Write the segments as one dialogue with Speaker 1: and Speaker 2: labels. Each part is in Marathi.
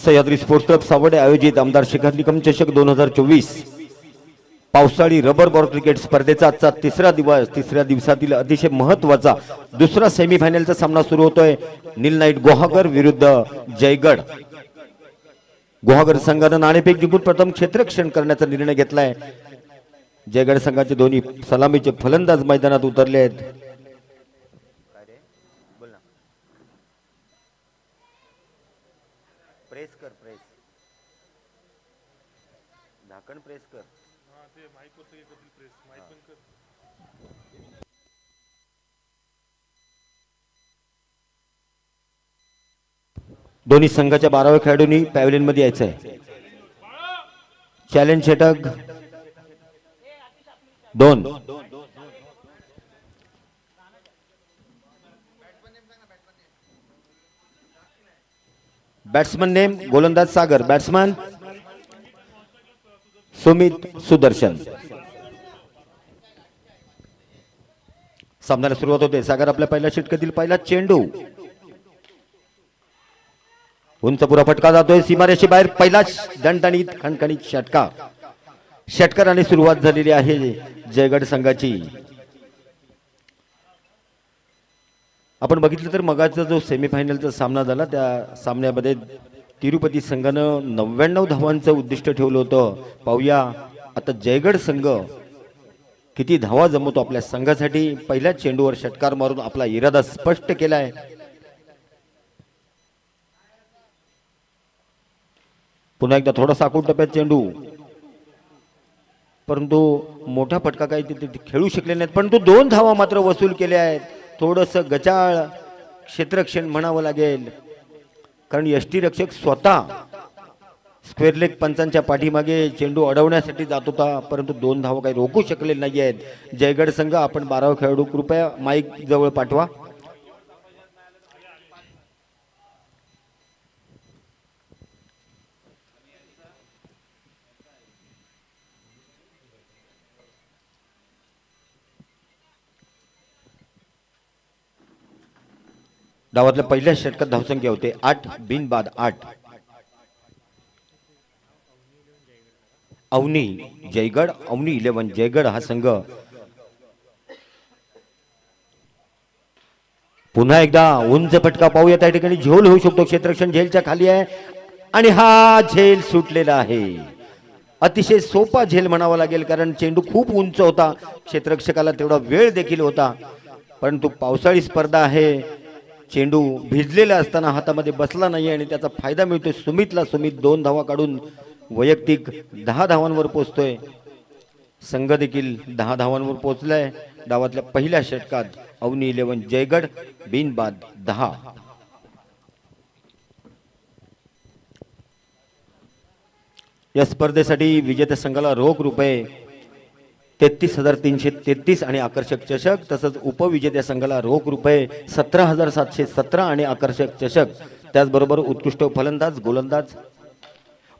Speaker 1: सह्याद्री स्पोर्ट्स क्लब सावडे आयोजित आमदार शिखर निकम चषक 2024 पावसाळी रबर बॉल क्रिकेट स्पर्धेचा आजचा तिसऱ्या दिवसातील अतिशय महत्त्वाचा दुसरा सेमीफायनलचा सामना सुरू होतोय। नील नाईट गुहागर विरुद्ध जयगड। गुहागर संघाने नाणेफेक जिंकून प्रथम क्षेत्ररक्षण करण्याचा निर्णय घेतलाय। जयगड संघाचे दोन्ही सलामीचे फलंदाज मैदानात उतरले आहेत। प्रेस कर प्रेस झाकण प्रेस कर ते माईक वरती करतील प्रेस माईक पण कर। दोन्ही संघाच्या 12व्या खेळाडूंनी पॅव्हलियन मध्ये यायचं आहे। चॅलेंज षटक 2 बॅट्समन नेम गोलंदाज सागर, बॅट्समन सुमित सुदर्शन। सामन्याला सुरुवात होते। सागर आपल्या पहिल्या षटकातील पहिला चेंडू उंच पुरा फटका जातोय सीमारेषे बाहेर। पहिला दणदणीत खणखणीत षटका। षटकाराने सुरुवात झालेली आहे जयगड संघाची। आपण बघितलं तर मगाचा जो सेमीफायनलचा सामना झाला त्या सामन्यामध्ये तिरुपती संघानं 99 धावांचं उद्दिष्ट ठेवलं होतं। पाहूया आता जयगड संघ किती धावा जमवतो आपल्या संघासाठी। पहिल्या चेंडूवर षटकार मारून आपला इरादा स्पष्ट केलाय। पुन्हा एकदा थोडासा आखूड टप्प्यात चेंडू, परंतु मोठा फटका काही तिथे खेळू शकले नाहीत, परंतु 2 धावा मात्र वसूल केल्या आहेत। थोडंसं गचाळ क्षेत्ररक्षण म्हणावं लागेल, कारण यष्टीरक्षक स्वतः स्क्वेअर लेग पंचांच्या पाठीमागे चेंडू अडवण्यासाठी जात होता, परंतु 2 धावा काही रोखू शकले नाही आहेत जयगड संघ। आपण 12वा खेळाडू कृपया माईक जवळ पाठवा। डावातल्या पहिल्या षटकात धावसंख्या होते 8 बिनबाद 8। अवनी जयगड, अवनी 11 जयगड हा संघ। पुन्हा एकदा उंच फटका पाहूया। त्या ठिकाणी झेल होऊ शकतो। क्षेत्ररक्षण झेलच्या खाली आहे आणि हा झेल सुटलेला आहे। अतिशय सोपा झेल म्हणावा लागेल, कारण चेंडू खूप उंच होता। क्षेत्ररक्षकाला तेवढा वेळ देखील होता, परंतु पावसाळी स्पर्धा आहे। चेंडू भिजलेला असताना हातामध्ये बसला नाही आणि त्याचा फायदा मिळतोय सुमितला। सुमित 2 धावा काढून वैयक्तिक 10 धावांवर पोहोचतोय। संघ देखील 10 धावांवर पोहोचलाय। डावातल्या पहिल्या षटकात अवनी 11 जयगड बिनबाद 10। या स्पर्धेसाठी विजेत्या संघाला रोख रुपये 33,333 आणि आकर्षक चषक, तसंच उपविजेत्या संघाला रोख रुपये 17,717 आणि आकर्षक चषक, त्याचबरोबर उत्कृष्ट फलंदाज गोलंदाज।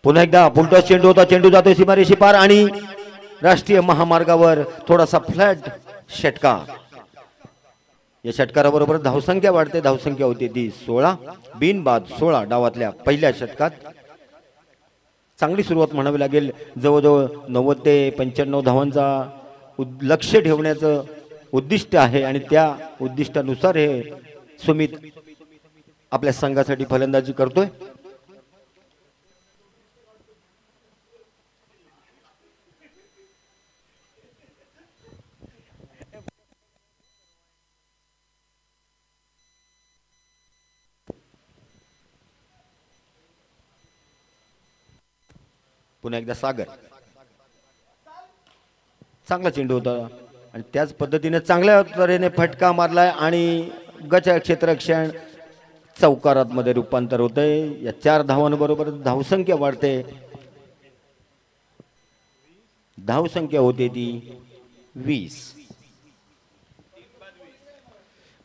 Speaker 1: पुन्हा एकदा पुलटॉस चेंडू होता। चेंडू जातोय सीमारेषे पार आणि राष्ट्रीय महामार्गावर थोडासा फ्लॅट षटका। या षटकाराबरोबर धावसंख्या वाढते। धावसंख्या होती ती 16 बिनबाद 16 डावातल्या पहिल्या षटकात। चांगली सुरुवात म्हणावी लागेल। जवळजवळ 90 ते 95 धावांचा लक्ष ठेवण्याचं उद्दिष्ट आहे आणि त्या उद्दिष्टानुसार हे सुमित आपल्या संघासाठी फलंदाजी करतोय। पुन्हा एकदा सागर, चांगला चेंडू होता आणि त्याच पद्धतीने चांगल्या तऱ्हेने फटका मारलाय आणि गच क्षेत्ररक्षण चौकारात मध्ये रूपांतर होतंय। या 4 धावांबरोबर धावसंख्या वाढते। धावसंख्या होते ती 20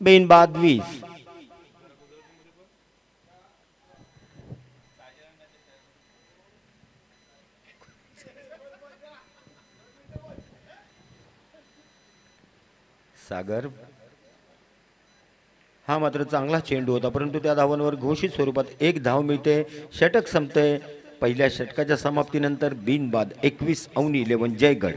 Speaker 1: बिनबाद 20। सागर हा मात्र चांगला चेंडू होता, परंतु त्या धावांवर घोषित स्वरूपात एक धाव मिळते. षटक संपते. पहिल्या षटकाच्या समाप्तीनंतर बिनबाद 21 अवनी 11 जयगड.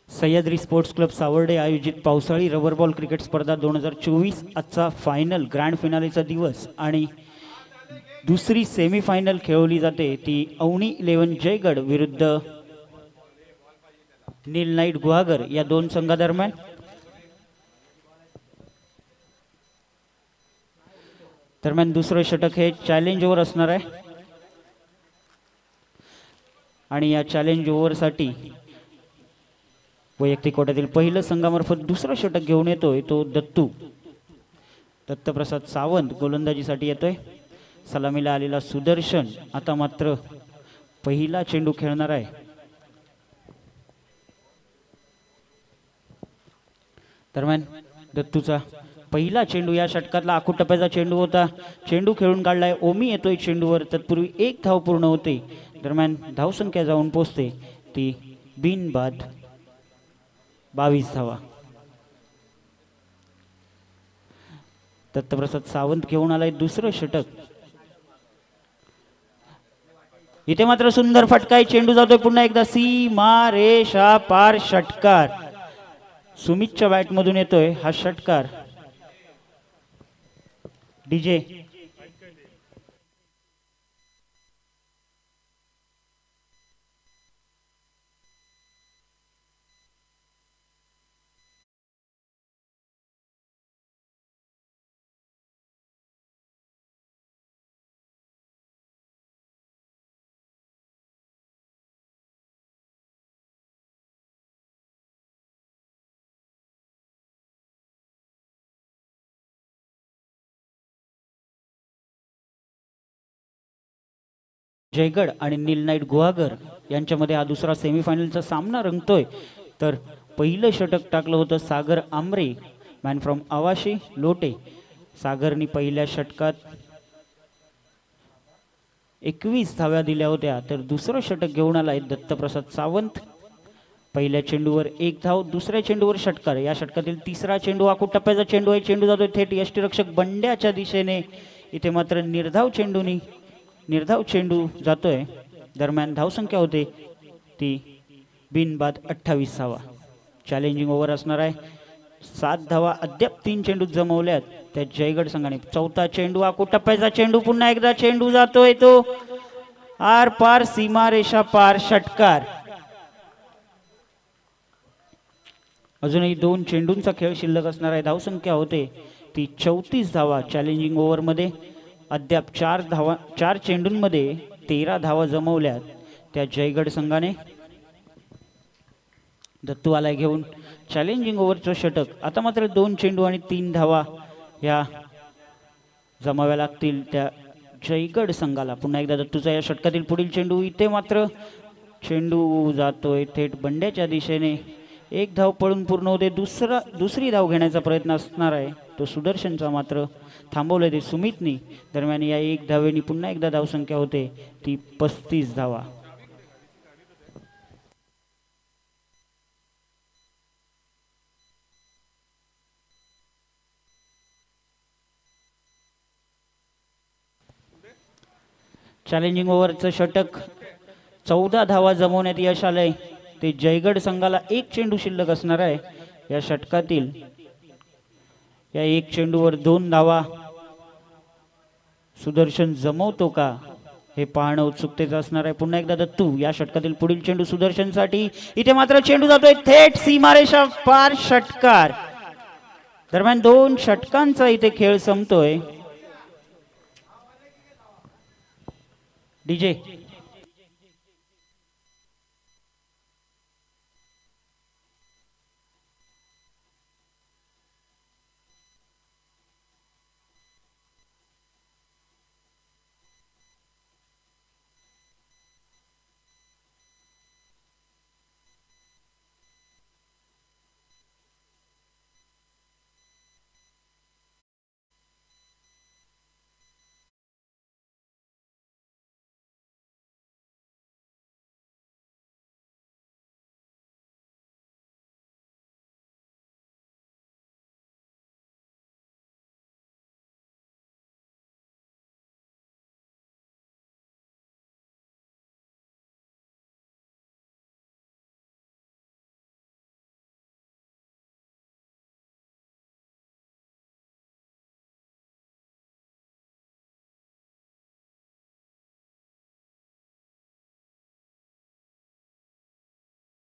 Speaker 2: सह्याद्री स्पोर्ट्स क्लब सावर्डे आयोजित पावसाळी रबर बॉल क्रिकेट स्पर्धा 2024 आजचा फायनल ग्रँड फिनालेचा दिवस आणि दुसरी सेमीफायनल खेळवली जाते ती अवनी 11 जयगड विरुद्ध नील नाईट गुहागर या दोन संघादरम्यान. दरम्यान दुसरे षटक हे चॅलेंज ओव्हर असणार आहे आणि या चॅलेंज ओव्हरसाठी वैयक्तिक कोट्यातील पहिलं संघामार्फत दुसरं षटक घेऊन येतोय तो दत्तप्रसाद सावंत गोलंदाजीसाठी येतोय. सलामीला आलेला सुदर्शन आता मात्र पहिला चेंडू खेळणार आहे. दरम्यान दत्तूचा पहिला चेंडू या षटकातला आखूट टप्प्याचा चेंडू होता. चेंडू खेळून काढलाय. ओमी येतोय चेंडूवर. तत्पूर्वी एक धाव पूर्ण होते. दरम्यान धावसंख्या जाऊन पोहोचते ती बिनबाद 22 धावा. दत्तप्रसाद सावंत घेऊन आलाय दुसरं षटक. इथे मात्र सुंदर फटकाय. चेंडू जातोय पुन्हा एकदा सीमा रेषा पार षटकार. सुमितच्या बॅट मधून येतोय हा षटकार. डीजे जयगड आणि नील नाईट गुहागर यांच्यामध्ये हा दुसरा सेमीफायनलचा सामना रंगतोय. तर पहिलं षटक टाकलं होतं सागर आमरे मॅन फ्रॉम आवाशी लोटे. सागरनी पहिल्या षटकात 21 धाव्या दिल्या होत्या. तर दुसरं षटक घेऊन आलाय दत्तप्रसाद सावंत. पहिल्या चेंडूवर एक धाव. दुसऱ्या चेंडूवर षटकार. या षटकातील तिसरा चेंडू आखूट टप्प्याचा चेंडू आहे. चेंडू जातोय थेट यष्टीरक्षक बंड्याच्या दिशेने. इथे मात्र निर्धाव चेंडू जातोय. दरम्यान धावसंख्या होते ती बिनबाद 28 धावा. चॅलेंजिंग ओव्हर असणार आहे. 7 धावा अद्याप 3 चेंडू जमवल्यात त्या जयगड संघाने. चौथा चेंडू आखूट टप्प्याचा चेंडू. पुन्हा एकदा चेंडू जातोय तो आर पार सीमारेषा पार षटकार. अजूनही 2 चेंडूंचा खेळ शिल्लक असणार आहे. धावसंख्या होते ती 34 धावा. चॅलेंजिंग ओव्हरमध्ये अद्याप 4 चेंडूंमध्ये 13 धावा जमवल्यात त्या जयगड संघाने. दत्तू आलाय घेऊन चॅलेंजिंग ओव्हरचं षटक. आता मात्र 2 चेंडू आणि 3 धावा या जमाव्या लागतील त्या जयगड संघाला. पुन्हा एकदा दत्तूचा या षटकातील पुढील चेंडू. इथे मात्र चेंडू जातोय थेट बंड्याच्या दिशेने. एक धाव पळून पूर्ण होते. दुसरी धाव घेण्याचा प्रयत्न असणार आहे तो सुदर्शनचा, मात्र थांबवले ते सुमितनी. दरम्यान या एक धावेनी पुन्हा एकदा धावसंख्या होते ती 35 धावा. चॅलेंजिंग ओव्हरचं षटक. 14 धावा जमवण्यात यश आलंय. ते जयगड संघाला एक चेंडू शिल्लक असणार आहे या षटकातील. या एक चेंडूवर 2 धावा सुदर्शन जमवतो का हे पाहणं उत्सुकतेचं असणार आहे. पुन्हा एकदा दत्तू. या षटकातील पुढील चेंडू सुदर्शनसाठी. इथे मात्र चेंडू जातोय थेट सीमारेषा पार षटकार. दरम्यान 2 षटकांचा इथे खेळ संपतोय. डीजे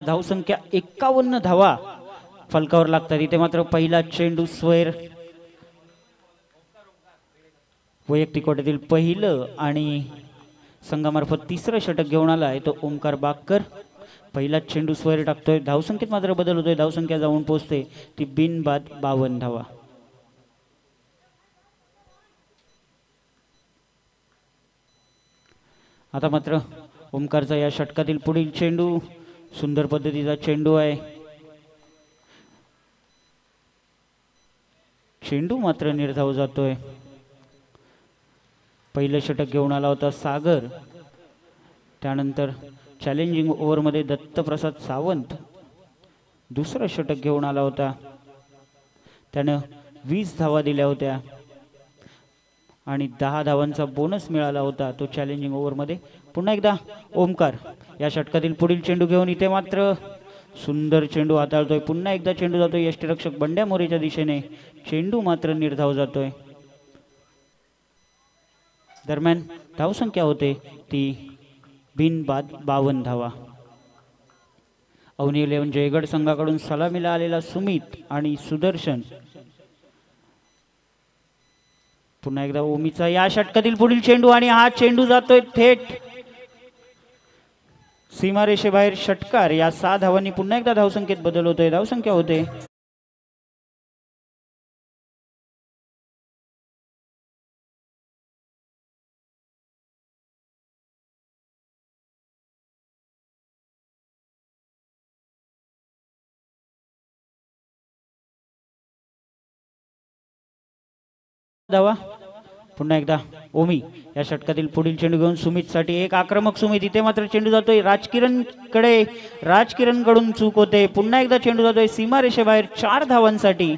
Speaker 2: धावसंख्या 51 धावा फलकावर लागतात. इथे मात्र पहिला चेंडू स्क्वेअर, वैयक्तिक कोट्यातील पहिलं आणि संघामार्फत तिसरं षटक घेऊन आलाय तो ओमकार बागकर. पहिला चेंडू स्क्वेअर टाकतोय. धावसंख्येत मात्र बदल होतोय. धावसंख्या जाऊन पोहोचते ती बिनबाद 52 धावा. आता मात्र ओमकारचा या षटकातील पुढील चेंडू सुंदर पद्धतीचा चेंडू आहे. चेंडू मात्र निर्धाव जातोय. पहिलं षटक घेऊन आला होता सागर. त्यानंतर चॅलेंजिंग ओव्हरमध्ये दत्तप्रसाद सावंत दुसरं षटक घेऊन आला होता. त्यानं 20 धावा दिल्या होत्या आणि 10 धावांचा बोनस मिळाला होता तो चॅलेंजिंग ओव्हरमध्ये. पुन्हा एकदा ओमकार या षटकातील पुढील चेंडू घेऊन इथे मात्र सुंदर चेंडू हाताळतोय. पुन्हा एकदा चेंडू जातोय यष्टीरक्षक बंड्या मोरेच्या दिशेने. चेंडू मात्र निर्धाव जातोय. दरम्यान धावसंख्या होते ती बिनबाद 52 धावा. अवनी 11 जयगड संघाकडून सलामीला आलेला सुमित आणि सुदर्शन. पुन्हा एकदा ओमीचा या षटकातील पुढील चेंडू आणि हा चेंडू जातोय थेट सीमारेषेबाहेर. षटकार. या 6 धावांनी पुन्हा एकदा धावसंख्येत बदल होतोय. धावसंख्या होते धावा. पुन्हा एकदा ओमी या षटकातील पुढील चेंडू घेऊन सुमित साठी एक आक्रमक सुमित. इथे मात्र चेंडू जातोय राजकिरण कडे. राजकिरण कडून चूक होते. पुन्हा एकदा चेंडू जातोय सीमारेषेबाहेर 4 धावांसाठी.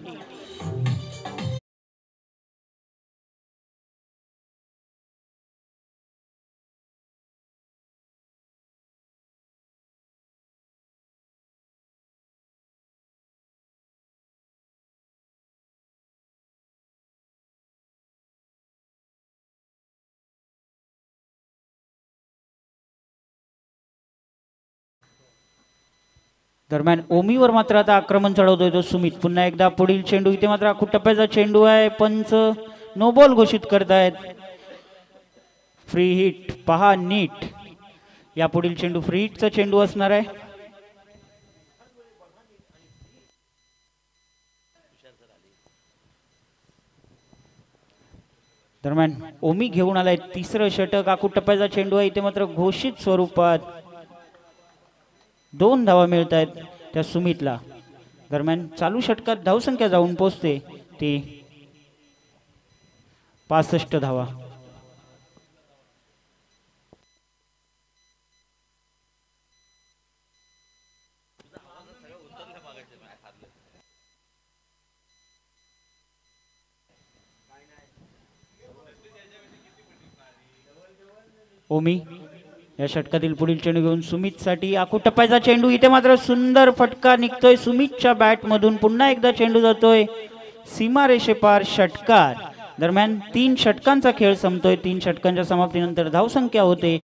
Speaker 2: दरम्यान ओमीवर मात्र आता आक्रमण चढवतोय तो सुमित. पुन्हा एकदा पुढील चेंडू. इथे मात्र आखूड टप्प्याचा चेंडू आहे. पंच नो बॉल घोषित करतायत. फ्री हिट पहा नीट. या पुढील चेंडू फ्री हिटचा चेंडू असणार आहे. दरम्यान ओमी घेऊन आलाय तिसरं षटक. आखूड टप्प्याचा चेंडू आहे. इथे मात्र घोषित स्वरूपात 2 धावा मिळत आहेत त्या सुमितला. दरम्यान चालू षटकात धावसंख्या जाऊन पोहोचते ती 65 धावा. ओमी या षटकातील पुढील चेंडू घेऊन सुमित साठी आखूड टप्प्याचा चेंडू. इथे मात्र सुंदर फटका निघतोय सुमितच्या बॅट मधून. पुन्हा एकदा चेंडू जातोय सीमारेषेपार. षटकार. दरम्यान 3 षटकांचा खेळ संपतोय. 3 षटकांच्या समाप्तीनंतर धावसंख्या होते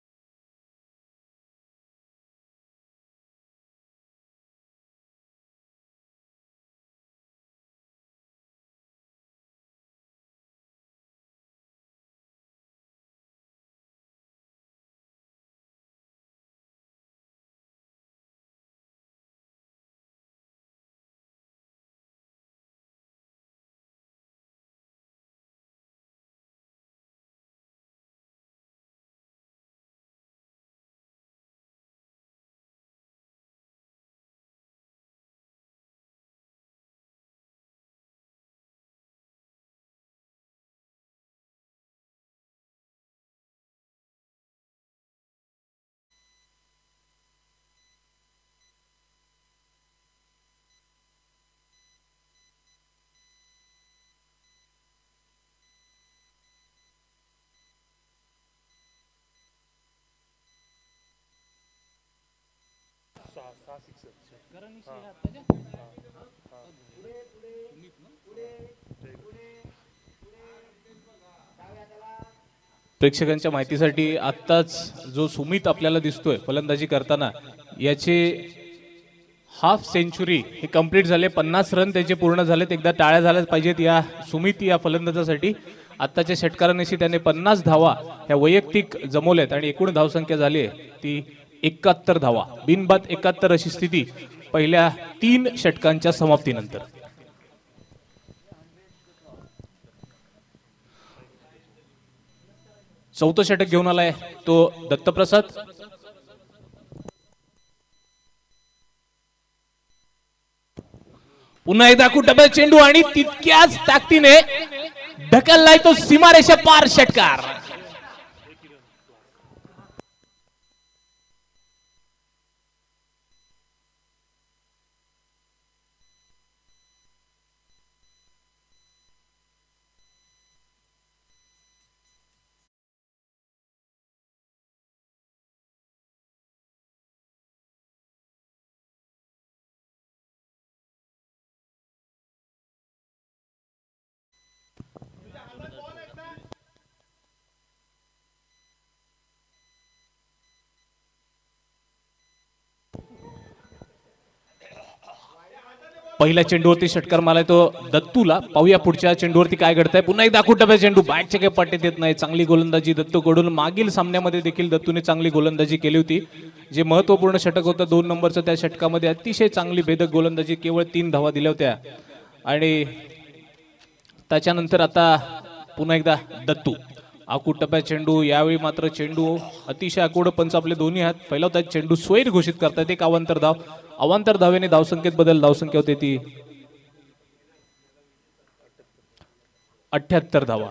Speaker 3: प्रेक्षकांच्या माहितीसाठी आत्ताच जो सुमित आपल्याला दिसतोय फलंदाजी करताना याचे हाफ सेंचुरी हे कंप्लीट झाले. 50 रन त्याचे पूर्ण झालेत. एकदा टाळ्या झाल्याच पाहिजेत या सुमित या फलंदाजासाठी. आत्ताच्या षटकारांशी त्याने 50 धावा ह्या वैयक्तिक जमवल्यात आणि एकूण धावसंख्या झाली आहे ती 71 धावा. बिनबाद 71 अशी स्थिती पहिल्या 3 षटकांच्या समाप्तीनंतर. चौथं षटक घेऊन आलाय तो दत्तप्रसाद. पुन्हा एकदा कुठं चेंडू आणि तितक्याच ताकदीने ढकललाय तो सीमारेषा पार षटकार. पहिल्या चेंडूवरती षटकार मारलाय तो दत्तूला. पाहूया पुढच्या चेंडूवरती काय घडतंय. पुन्हा एकदा कुठं चेंडू बॅटच्या काही पट्टीत येत नाही. चांगली गोलंदाजी दत्तूकडून. मागील सामन्यामध्ये देखील दत्तूने चांगली गोलंदाजी केली होती. जे महत्वपूर्ण षटक होतं 2 नंबरचं त्या षटकामध्ये अतिशय चांगली भेदक गोलंदाजी. केवळ 3 धावा दिल्या होत्या आणि त्याच्यानंतर आता पुन्हा एकदा दत्तू. आकूट टप्प्यात चेंडू. यावेळी मात्र चेंडू अतिशय आकूड. पंच आपले दोन्ही हात फैलावतात. चेंडू स्वैर घोषित करतात. एक अवांतर धाव. अवांतर धावेने धावसंख्येत बदल. धावसंख्या होते ती 78 धावा.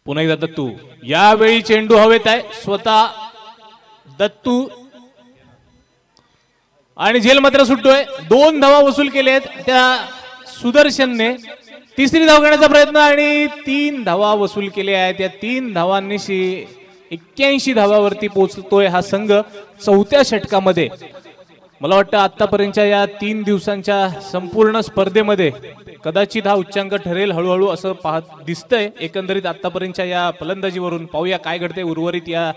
Speaker 3: पुन्हा एकदा दत्तू. यावेळी चेंडू हवेत आहे. स्वतः दत्तू आणि झेल मात्र सुटतोय. 2 धावा वसूल केले आहेत त्या सुदर्शनने. तिसरी धाव घेण्याचा प्रयत्न आणि 3 धावा वसूल केल्या आहेत. या 3 धावांनीशी 81 धावावरती पोहोचतोय हा संघ चौथ्या षटकामध्ये. मला वाटतं आतापर्यंतच्या या 3 दिवसांच्या संपूर्ण स्पर्धेमध्ये कदाचित हा उच्चांक ठरेल हळूहळू असं पाहत दिसतंय एकंदरीत आतापर्यंतच्या या फलंदाजीवरून. पाहूया काय घडते उर्वरित या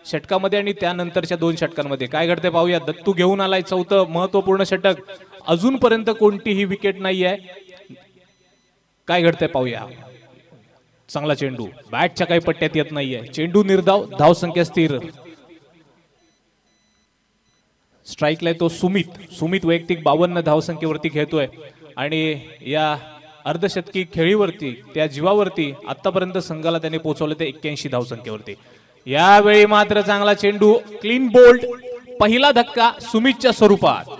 Speaker 3: षटकामध्ये आणि त्यानंतरच्या 2 षटकांमध्ये काय घडते पाहूया. दत्तू घेऊन आलाय चौथं महत्वपूर्ण षटक. अजूनपर्यंत कोणतीही विकेट नाही आहे. काय घडतंय पाहूया. चांगला चेंडू. बॅटच्या काही पट्ट्यात येत नाहीये. चेंडू निर्धाव. धावसंख्या स्थिर. स्ट्राईकला तो सुमित वैयक्तिक 52 धावसंख्येवरती खेळतोय आणि या अर्धशतकी खेळीवरती त्या जीवावरती आतापर्यंत संघाला त्याने पोहोचवलं ते 81 धावसंख्येवरती. यावेळी मात्र चांगला चेंडू. Clean bowled. पहिला धक्का सुमितच्या स्वरूपात.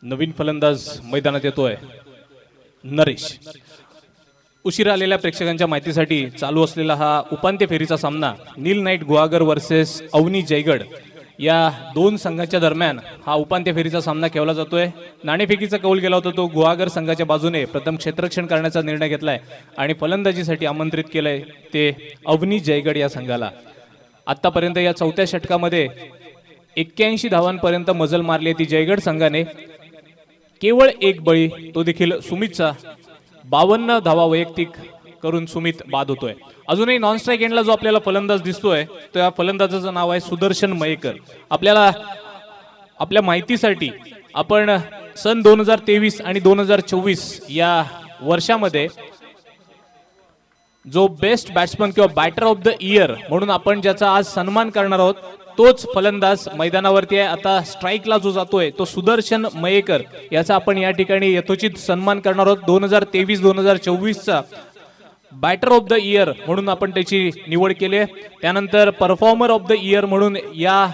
Speaker 3: नवीन फलंदाज मैदानात येतोय नरेश. उशिरा आलेल्या प्रेक्षकांच्या माहितीसाठी चालू असलेला हा उपांत्य फेरीचा सामना नील नाईट गुहागर वर्सेस अवनी जयगड या 2 संघांच्या दरम्यान हा उपांत्य फेरीचा सामना खेळला जातोय. नाणेफेकीचा कौल गेला होता तो गुहागर संघाच्या बाजूने प्रथम क्षेत्ररक्षण करण्याचा निर्णय घेतलाय आणि फलंदाजीसाठी आमंत्रित केलंय ते अवनी जयगड या संघाला. आतापर्यंत या चौथ्या षटकामध्ये 81 धावांपर्यंत मजल मारली ती जयगड संघाने. केवळ एक बळी तो देखील सुमितचा. 52 धावा वैयक्तिक करून सुमित बाद होतोय. अजूनही नॉन स्ट्राईक एंडला जो आपल्याला फलंदाज दिसतोय त्या फलंदाजाचं नाव आहे सुदर्शन मयेकर. आपल्याला आपल्या माहितीसाठी आपण सन 2023 आणि 2024 या वर्षामध्ये जो बेस्ट बॅट्समन किंवा बॅटर ऑफ द इयर म्हणून आपण ज्याचा आज सन्मान करणार आहोत तोच फलंदाज मैदानावरती आहे. आता स्ट्राईकला जो जातोय तो सुदर्शन मयेकर याचा आपण या ठिकाणी यथोचित सन्मान करणार आहोत. 2023-2024चा बॅटर ऑफ द इयर म्हणून आपण त्याची निवड केली आहे. त्यानंतर परफॉर्मर ऑफ द इयर म्हणून या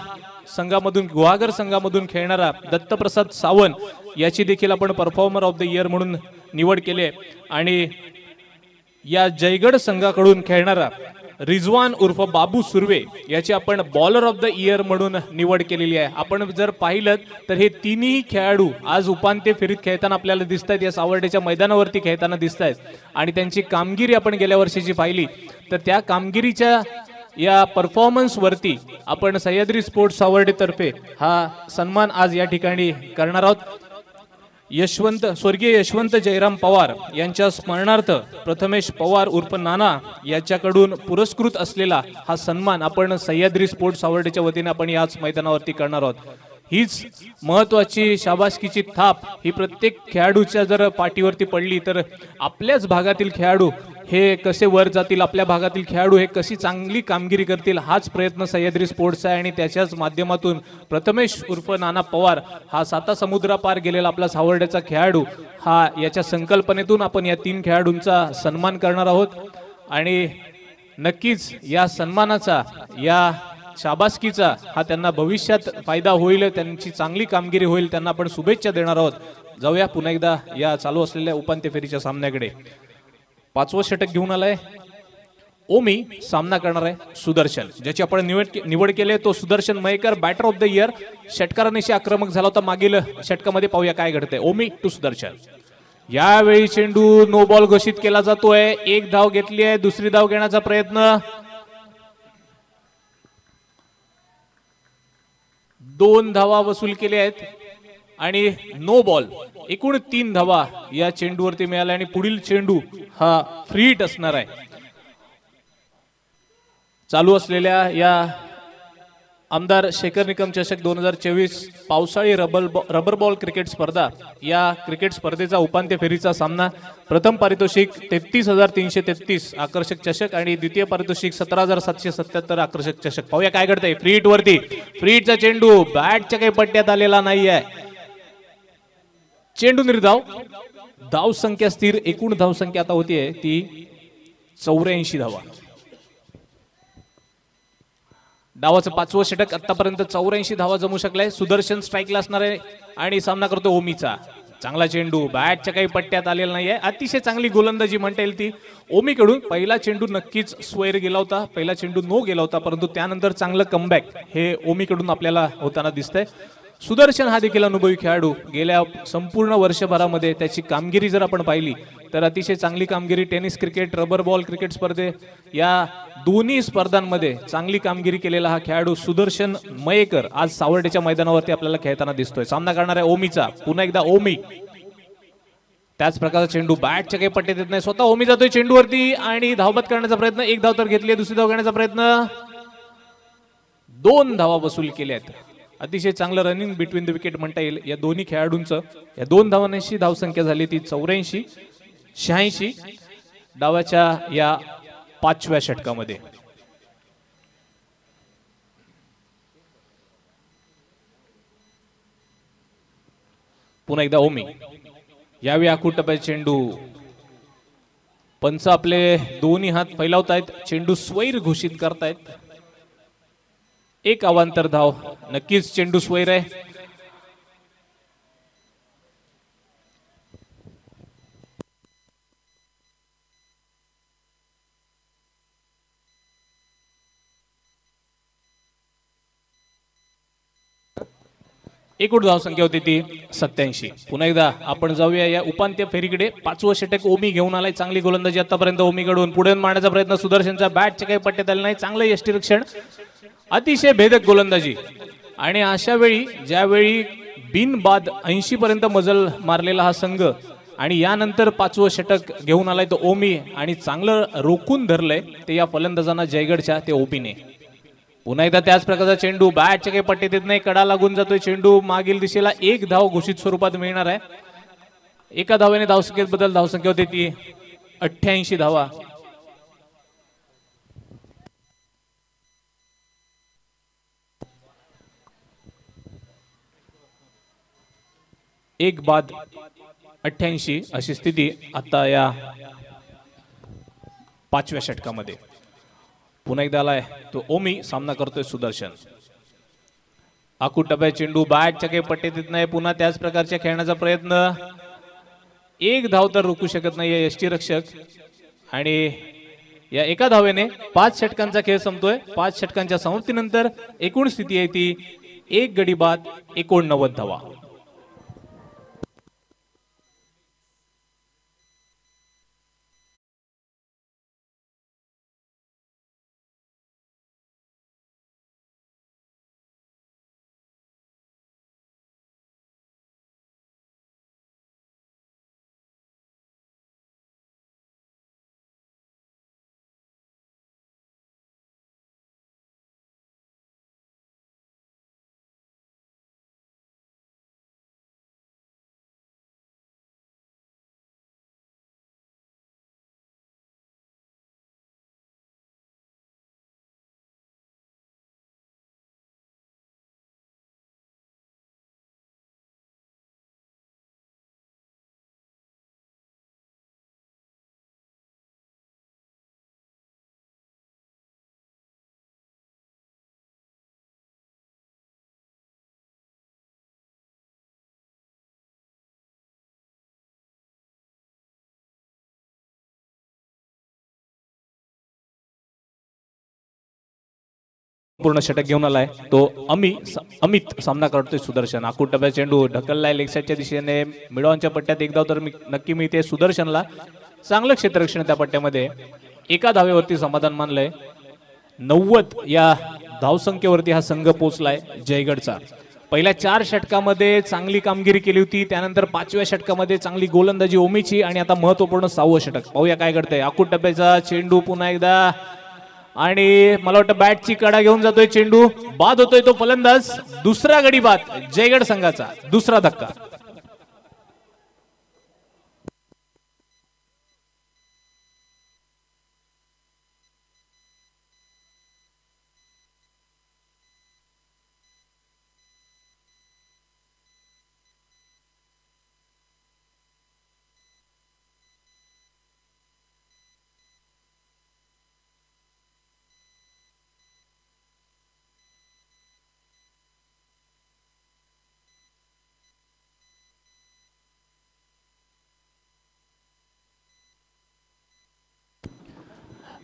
Speaker 3: संघामधून गुहागर संघामधून खेळणारा दत्तप्रसाद सावंत याची देखील आपण परफॉर्मर ऑफ द इयर म्हणून निवड केली आहे. आणि या जयगड संघाकडून खेळणारा रिजवान उर्फ बाबू सुर्वे याची आपण बॉलर ऑफ द इयर म्हणून निवड केलेली आहे. आपण जर पाहिलं तर हे तिन्ही खेळाडू आज उपांत्य फेरीत खेळताना आपल्याला दिसत आहेत, या सावर्डेच्या मैदानावरती खेळताना दिसत आहेत. आणि त्यांची कामगिरी आपण गेल्या वर्षीची पाहिली तर त्या कामगिरीच्या या परफॉर्मन्स वरती आपण सह्याद्री स्पोर्ट्स सावर्डेतर्फे हा सन्मान आज या ठिकाणी करणार आहोत. स्वर्गीय यशवंत जयराम पवार यांच्या स्मरणार्थ प्रथमेश पवार उर्फ नाना याच्याकडून पुरस्कृत असलेला हा सन्मान आपण सह्याद्री स्पोर्ट्स सावर्डेच्या वतीने आपण याच मैदानावरती करणार आहोत. हीच महत्वाची शाबासकीची थाप ही प्रत्येक खेळाडूच्या जर पाठीवरती पडली तर आपल्याच भागातील खेळाडू हे कसे वर जातील, आपल्या भागातील खेळाडू हे कशी चांगली कामगिरी करतील, हाच प्रयत्न सह्याद्री स्पोर्ट्स आहे. आणि त्याच्याच माध्यमातून प्रथमेश उर्फ नाना पवार हा साता समुद्रापार गेलेला आपला सावर्ड्याचा खेळाडू हा याच्या संकल्पनेतून आपण या तीन खेळाडूंचा सन्मान करणार आहोत. आणि नक्कीच या सन्मानाचा या शाबासकीचा हा त्यांना भविष्यात फायदा होईल, त्यांची चांगली कामगिरी होईल, त्यांना आपण शुभेच्छा देणार आहोत. जाऊया पुन्हा एकदा या चालू असलेल्या उपांत्य फेरीच्या सामन्याकडे. पाचवं षटक घेऊन आलाय ओमी, सामना करणार आहे सुदर्शन, ज्याची आपण निवड केली तो Sudarshan Mayekar batter of the year. षटकारानिशी आक्रमक झाला होता मागील षटकामध्ये. पाहूया काय घडतंय. ओमी टू सुदर्शन. यावेळी चेंडू नो बॉल घोषित केला जातोय. एक धाव घेतली आहे, दुसरी धाव घेण्याचा प्रयत्न. 2 धावा वसूल केल्या आहेत आणि नो बॉल. एकूण 3 धावा या चेंडूवरती मिळाल्या आणि पुढील चेंडू हा फ्री हिट असणार आहे. चालू असलेल्या या आमदार शेखर निकम चषक 2024 पावसाळी रबर बॉल क्रिकेट स्पर्धा या क्रिकेट स्पर्धेचा उपांत्य फेरीचा सामना. प्रथम पारितोषिक 33,333 आकर्षक चषक आणि द्वितीय पारितोषिक 17,777 आकर्षक चषक. पाहूया काय घडतंय. फ्री हिट वरती, फ्री हिटचा चेंडू बॅटच्या काही पट्ट्यात आलेला नाहीये. चेंडू निर्धाव. धाव संख्या स्थिर. एकूण धाव संख्या आता होतीये ती 84 धावा. डावाचं 5वं षटक आतापर्यंत 84 धावा जमू शकलाय. सुदर्शन स्ट्राईकला असणार आहे आणि सामना करतो ओमीचा. चांगला चेंडू बॅटच्या काही पट्ट्यात आलेला नाहीये. अतिशय चांगली गोलंदाजी म्हणता येईल ती ओमीकडून. पहिला चेंडू नक्कीच स्क्वेअर गेला होता, पहिला चेंडू नो गेला होता, परंतु त्यानंतर चांगलं कमबॅक हे ओमीकडून आपल्याला होताना दिसतंय. सुदर्शन हा देखील अनुभवी खेळाडू. गेल्या संपूर्ण वर्षभरामध्ये त्याची कामगिरी जर आपण पाहिली तर अतिशय चांगली कामगिरी. Tennis cricket, rubber ball cricket स्पर्धे या दोन्ही स्पर्धांमध्ये चांगली कामगिरी केलेला हा खेळाडू सुदर्शन मयेकर आज सावर्डेच्या मैदानावरती आपल्याला खेळताना दिसतोय. सामना करणार आहे ओमीचा. पुन्हा एकदा ओमी. त्याच प्रकारचा चेंडू बॅटच्या काही पट्ट्यात येत नाही. स्वतः ओमी जातोय चेंडूवरती आणि धावबाद करण्याचा प्रयत्न. एक धाव तर घेतली, दुसरी धाव घेण्याचा प्रयत्न. 2 धावा वसूल केल्या आहेत. अतिशय चांगलं रनिंग बिटवीन द विकेट म्हणता येईल या दोन्ही खेळाडूंचं. या 2 धावांची धावसंख्या झाली ती 84 86 डावाच्या या 5व्या षटकामध्ये. पुन्हा एकदा ओमी. यावेळी आखूड टप्प्यात चेंडू. पंच आपले दोन्ही हात फैलावतायत. चेंडू स्वैर घोषित करतायत. एक अवांतर धाव. नक्कीच चेंडू स्वैर आहे. एकूण धाव संख्या होती ती 87. पुन्हा एकदा आपण जाऊया या उपांत्य फेरीकडे. 5वं षटक ओमी घेऊन आलाय. चांगली गोलंदाजी आतापर्यंत ओमीकडून. पुढे मारण्याचा प्रयत्न सुदर्शनच्या बॅटच्या काही पट्ट्यात आले नाही. चांगलं यष्टीरक्षण. अतिशय भेदक गोलंदाजी. आणि अशा वेळी ज्यावेळी बिनबाद 80 पर्यंत मजल मारलेला हा संघ आणि यानंतर 5वं षटक घेऊन आलाय तो ओमी आणि चांगलं रोखून धरलंय ते या फलंदाजांना जयगडच्या ते ओमीने. पुन्हा एकदा त्याच प्रकारचा चेंडू बॅटच्या काही पट्ट्यात येत नाही. कडा लागून जातोय चेंडू. मागील दिशेला 1 धाव घोषित स्वरूपात मिळणार आहे. एका धावेने धावसंख्येत बदल. धावसंख्या होती ती 88 धावा. एक बाद 88 अशी स्थिती आता या 5व्या षटकामध्ये. पुन्हा एकदा आलाय तो ओमी, सामना करतोय सुदर्शन. आखूड टप्प्यात चेंडू बॅटच्या काही पट्टीत येत नाही. पुन्हा त्याच प्रकारच्या खेळण्याचा प्रयत्न. एक धाव तर रोखू शकत नाही यष्टीरक्षक आणि या एका धावेने 5 षटकांचा खेळ संपतोय. 5 षटकांच्या समाप्तीनंतर एकूण स्थिती आहे ती 1 गडी बाद 89 धावा. पूर्ण षटक घेऊन आलाय तो अमित, सामना करतोय सुदर्शन. आखूड टप्प्यात चेंडू ढकललाय लेग साईडच्या दिशेने. मिडॉनच्या पट्ट्यात एकदा तर नक्की मिळते सुदर्शनला. चांगलं क्षेत्ररक्षण त्या पट्ट्यामध्ये. एका धावेवरती समाधान मानलंय. 90 या धावसंख्येवरती हा संघ पोहोचलाय जयगडचा. पहिल्या 4 षटकामध्ये चांगली कामगिरी केली होती. त्यानंतर 5व्या षटकामध्ये चांगली गोलंदाजी ओमीची आणि आता महत्वपूर्ण 6वं षटक. पाहूया काय घडतंय. आखूड टप्प्याचा चेंडू पुन्हा एकदा आणि मला वाटतं बॅटची कडा घेऊन जातोय चेंडू. बाद होतोय तो फलंदाज. दुसरा गडी बाद जयगड संघाचा. दुसरा धक्का.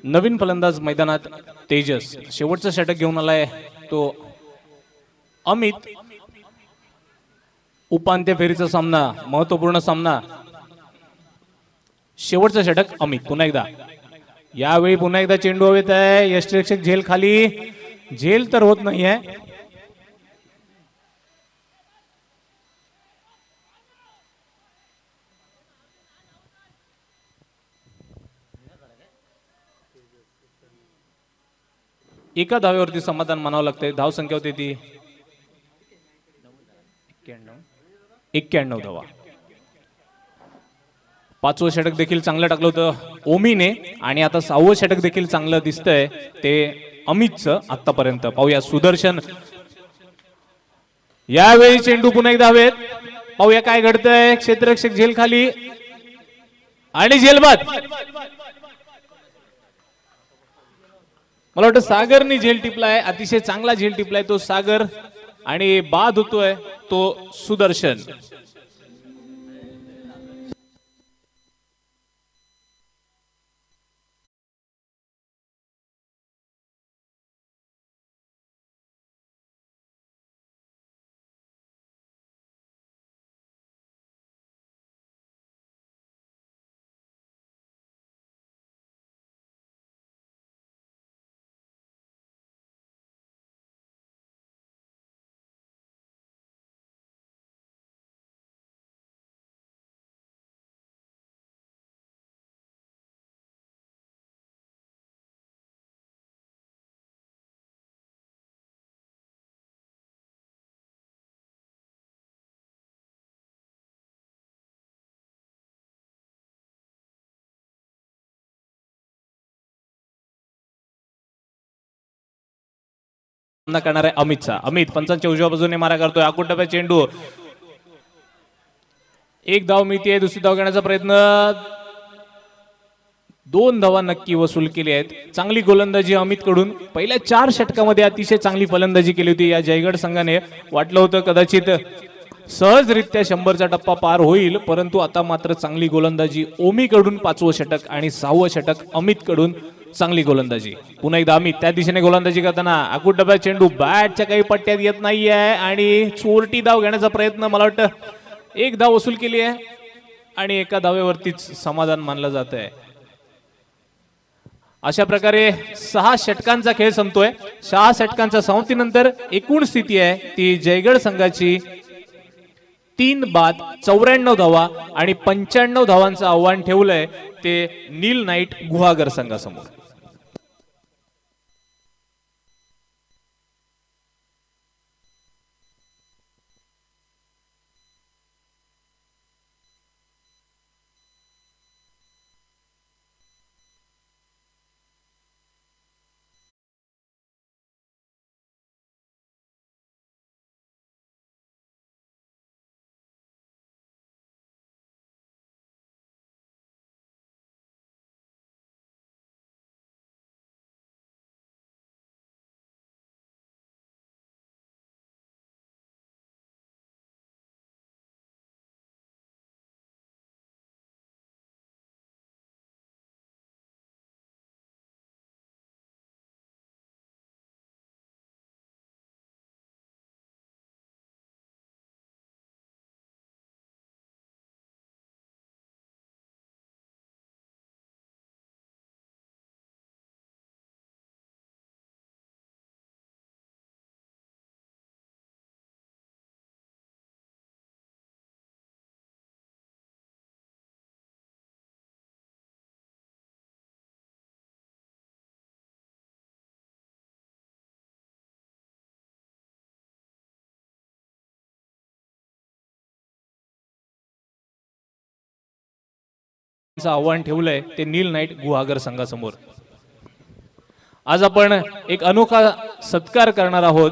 Speaker 3: नवीन फलंदाज मैदानात तेजस. शेवटचं षटक घेऊन आलाय तो अमित. उपांत्य फेरीचा सामना, महत्वपूर्ण सामना. शेवटचं षटक अमित. पुन्हा एकदा यावेळी पुन्हा एकदा चेंडू हवेत आहे. यष्टीरक्षक झेल खाली. झेल तर होत नाहीये. एका धावेवरती समाधान मानावं लागतंय. धाव संख्या होती ती 91 धावा. 5वं षटक देखील चांगलं टाकलं होतं ओमीने आणि आता 6वं षटक देखील चांगलं दिसतंय ते अमितचं आतापर्यंत. पाहूया सुदर्शन. यावेळी चेंडू पुन्हा एकदा हवेत. पाहूया काय घडतंय. क्षेत्ररक्षक झेल खाली आणि झेलबाद. मला वाटतं सागरनी झेल टिपलाय. अतिशय चांगला झेल टिपलाय तो सागर आणि बाद होतोय तो सुदर्शन. सामना करणार आहे अमितचा. अमित पंचांच्या उजव्या बाजूने मारा करतोय. आखूड टप्प्यात चेंडू. एक धाव मिळतीये. दुसरी धाव घेण्याचा प्रयत्न. 2 धावा नक्की वसूल केली आहेत. चांगली गोलंदाजी अमित कडून. पहिल्या 4 षटकामध्ये अतिशय चांगली फलंदाजी केली होती या जयगड संघाने. वाटलं होतं कदाचित सहजरित्या 100चा टप्पा पार होईल, परंतु आता मात्र चांगली गोलंदाजी ओमी कडून 5वं षटक आणि 6वं षटक अमित कडून चांगली गोलंदाजी. पुन्हा एकदा अमित त्या दिशेने गोलंदाजी करताना आकुट डब्यात चेंडू बॅटच्या काही पट्ट्यात येत नाहीये आणि चोरटी धाव घेण्याचा प्रयत्न, मला वाटतं 1 धाव वसूल केली आहे आणि एका धावेवरतीच समाधान मानलं जात आहे. अशा प्रकारे 6 षटकांचा खेळ संपतोय. 6 षटकांच्या समाप्तीनंतर एकूण स्थिती आहे ती जयगड संघाची 3 बाद 94 धावा आणि 95 धावांचं आव्हान ठेवलंय ते नील नाईट गुहागर संघासमोर. आव्हान ठेवलंय ते नील नाईट गुहागर संघासमोर. आज आपण एक अनोखा सत्कार करणार आहोत.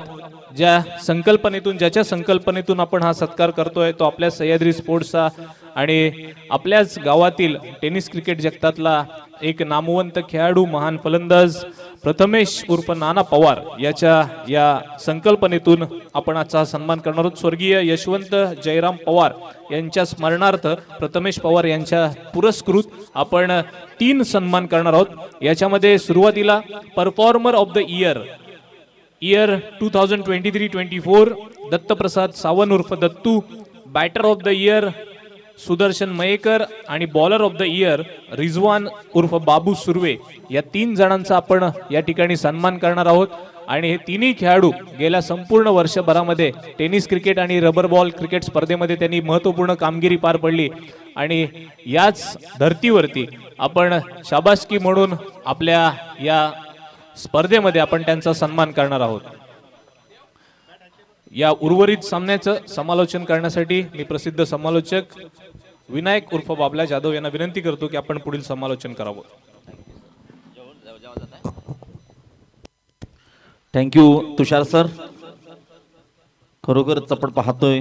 Speaker 3: ज्याच्या संकल्पनेतून आपण हा सत्कार करतोय तो आपल्या सह्याद्री स्पोर्ट्सचा आणि आपल्याच गावातील टेनिस क्रिकेट जगतातला एक नामवंत खेळाडू, महान फलंदाज प्रथमेश उर्फ नाना पवार याच्या या संकल्पनेतून आपण आजचा सन्मान करणार आहोत. स्वर्गीय यशवंत जयराम पवार यांच्या स्मरणार्थ प्रथमेश पवार यांच्या पुरस्कृत आपण 3 सन्मान करणार आहोत. याच्यामध्ये सुरुवातीला performer of the year 2023-24 Dattaprasad Sawant उर्फ Dattu, batter of the year Sudarshan Mayekar आणि bowler of the year Rizwan उर्फ बाबू सुर्वे या 3 जणांचा आपण या ठिकाणी सन्मान करणार आहोत. आणि हे तिन्ही खेळाडू गेल्या संपूर्ण वर्षभरामध्ये टेनिस क्रिकेट आणि रबर बॉल क्रिकेट स्पर्धेमध्ये त्यांनी महत्त्वपूर्ण कामगिरी पार पडली आणि याच धर्तीवरती आपण शाबासकी म्हणून आपल्या या स्पर्धेमध्ये आपण त्यांचा सन्मान करणार आहोत. या उर्वरित सामन्याचं समालोचन करण्यासाठी मी प्रसिद्ध समालोचक विनायक उर्फ बाबला जाधव यांना विनंती करतो की आपण पुढील समालोचन करावं.
Speaker 4: थँक्यू तुषार सर. खरोखरच आपण पाहतोय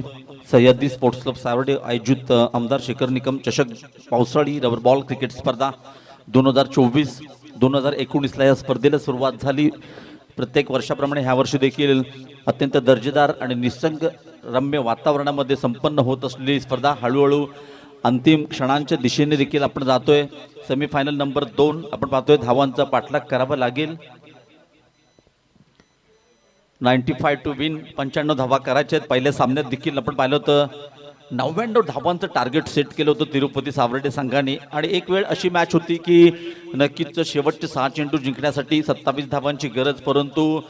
Speaker 4: सह्याद्री स्पोर्ट्स क्लब सावर्डे आयोजित आमदार शेखर निकम चषक पावसाळी रबर बॉल क्रिकेट स्पर्धा 2024-2019 ला या स्पर्धेला सुरुवात झाली. प्रत्येक वर्षाप्रमाणे ह्या वर्षी देखील अत्यंत दर्जेदार आणि निसर्ग रम्य वातावरणामध्ये संपन्न होत असलेली स्पर्धा हळूहळू अंतिम क्षणांच्या दिशेने देखील आपण जातोय. सेमीफायनल नंबर 2 आपण पाहतोय. धावांचा पाठलाग करावा लागेल. 95 टू विन 95 धावा करायच्या आहेत. पहिल्या सामन्यात देखील आपण पाहिलं होतं 99 धावांचं टार्गेट सेट केलं होतं तिरुपती सावर्डे संघाने आणि एक वेळ अशी मॅच होती की नक्कीच शेवटचे 6 चेंडू जिंकण्यासाठी 27 धावांची गरज, परंतु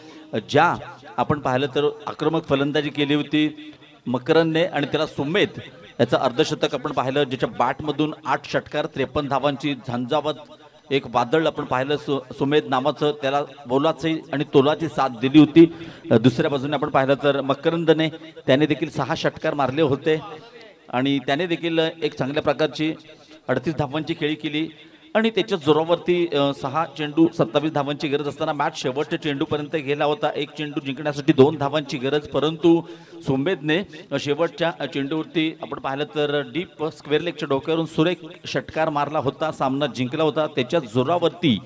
Speaker 4: ज्या आपण पाहिलं तर आक्रमक फलंदाजी केली होती मकरनने आणि त्याला सुमेध याचं अर्धशतक आपण पाहिलं, ज्याच्या बॅटमधून 8 षटकार 53 धावांची झंझावत एक वादळ आपण पाहिलं. सुमेध नावाचं त्याला बोलाची आणि तोलाची साथ दिली होती. दुसऱ्या बाजूने आपण पाहिलं तर मकरंदने त्याने देखील 6 षटकार मारले होते आणि त्याने देखील एक चांगल्या प्रकारची 38 धावांची खेळी केली. आणि त्याच्या जोरावरती 6 चेंडू 27 धावांची गरज असताना मॅच शेवटच्या चेंडूपर्यंत गेला होता. एक चेंडू जिंकण्यासाठी 2 धावांची गरज, परंतु सुमेधने शेवटच्या चेंडूवरती आपण पाहिलं तर डीप स्क्वेअर लेगच्या डोक्यावरून सुरेख षटकार मारला होता, सामना जिंकला होता. त्याच्या जोरावरती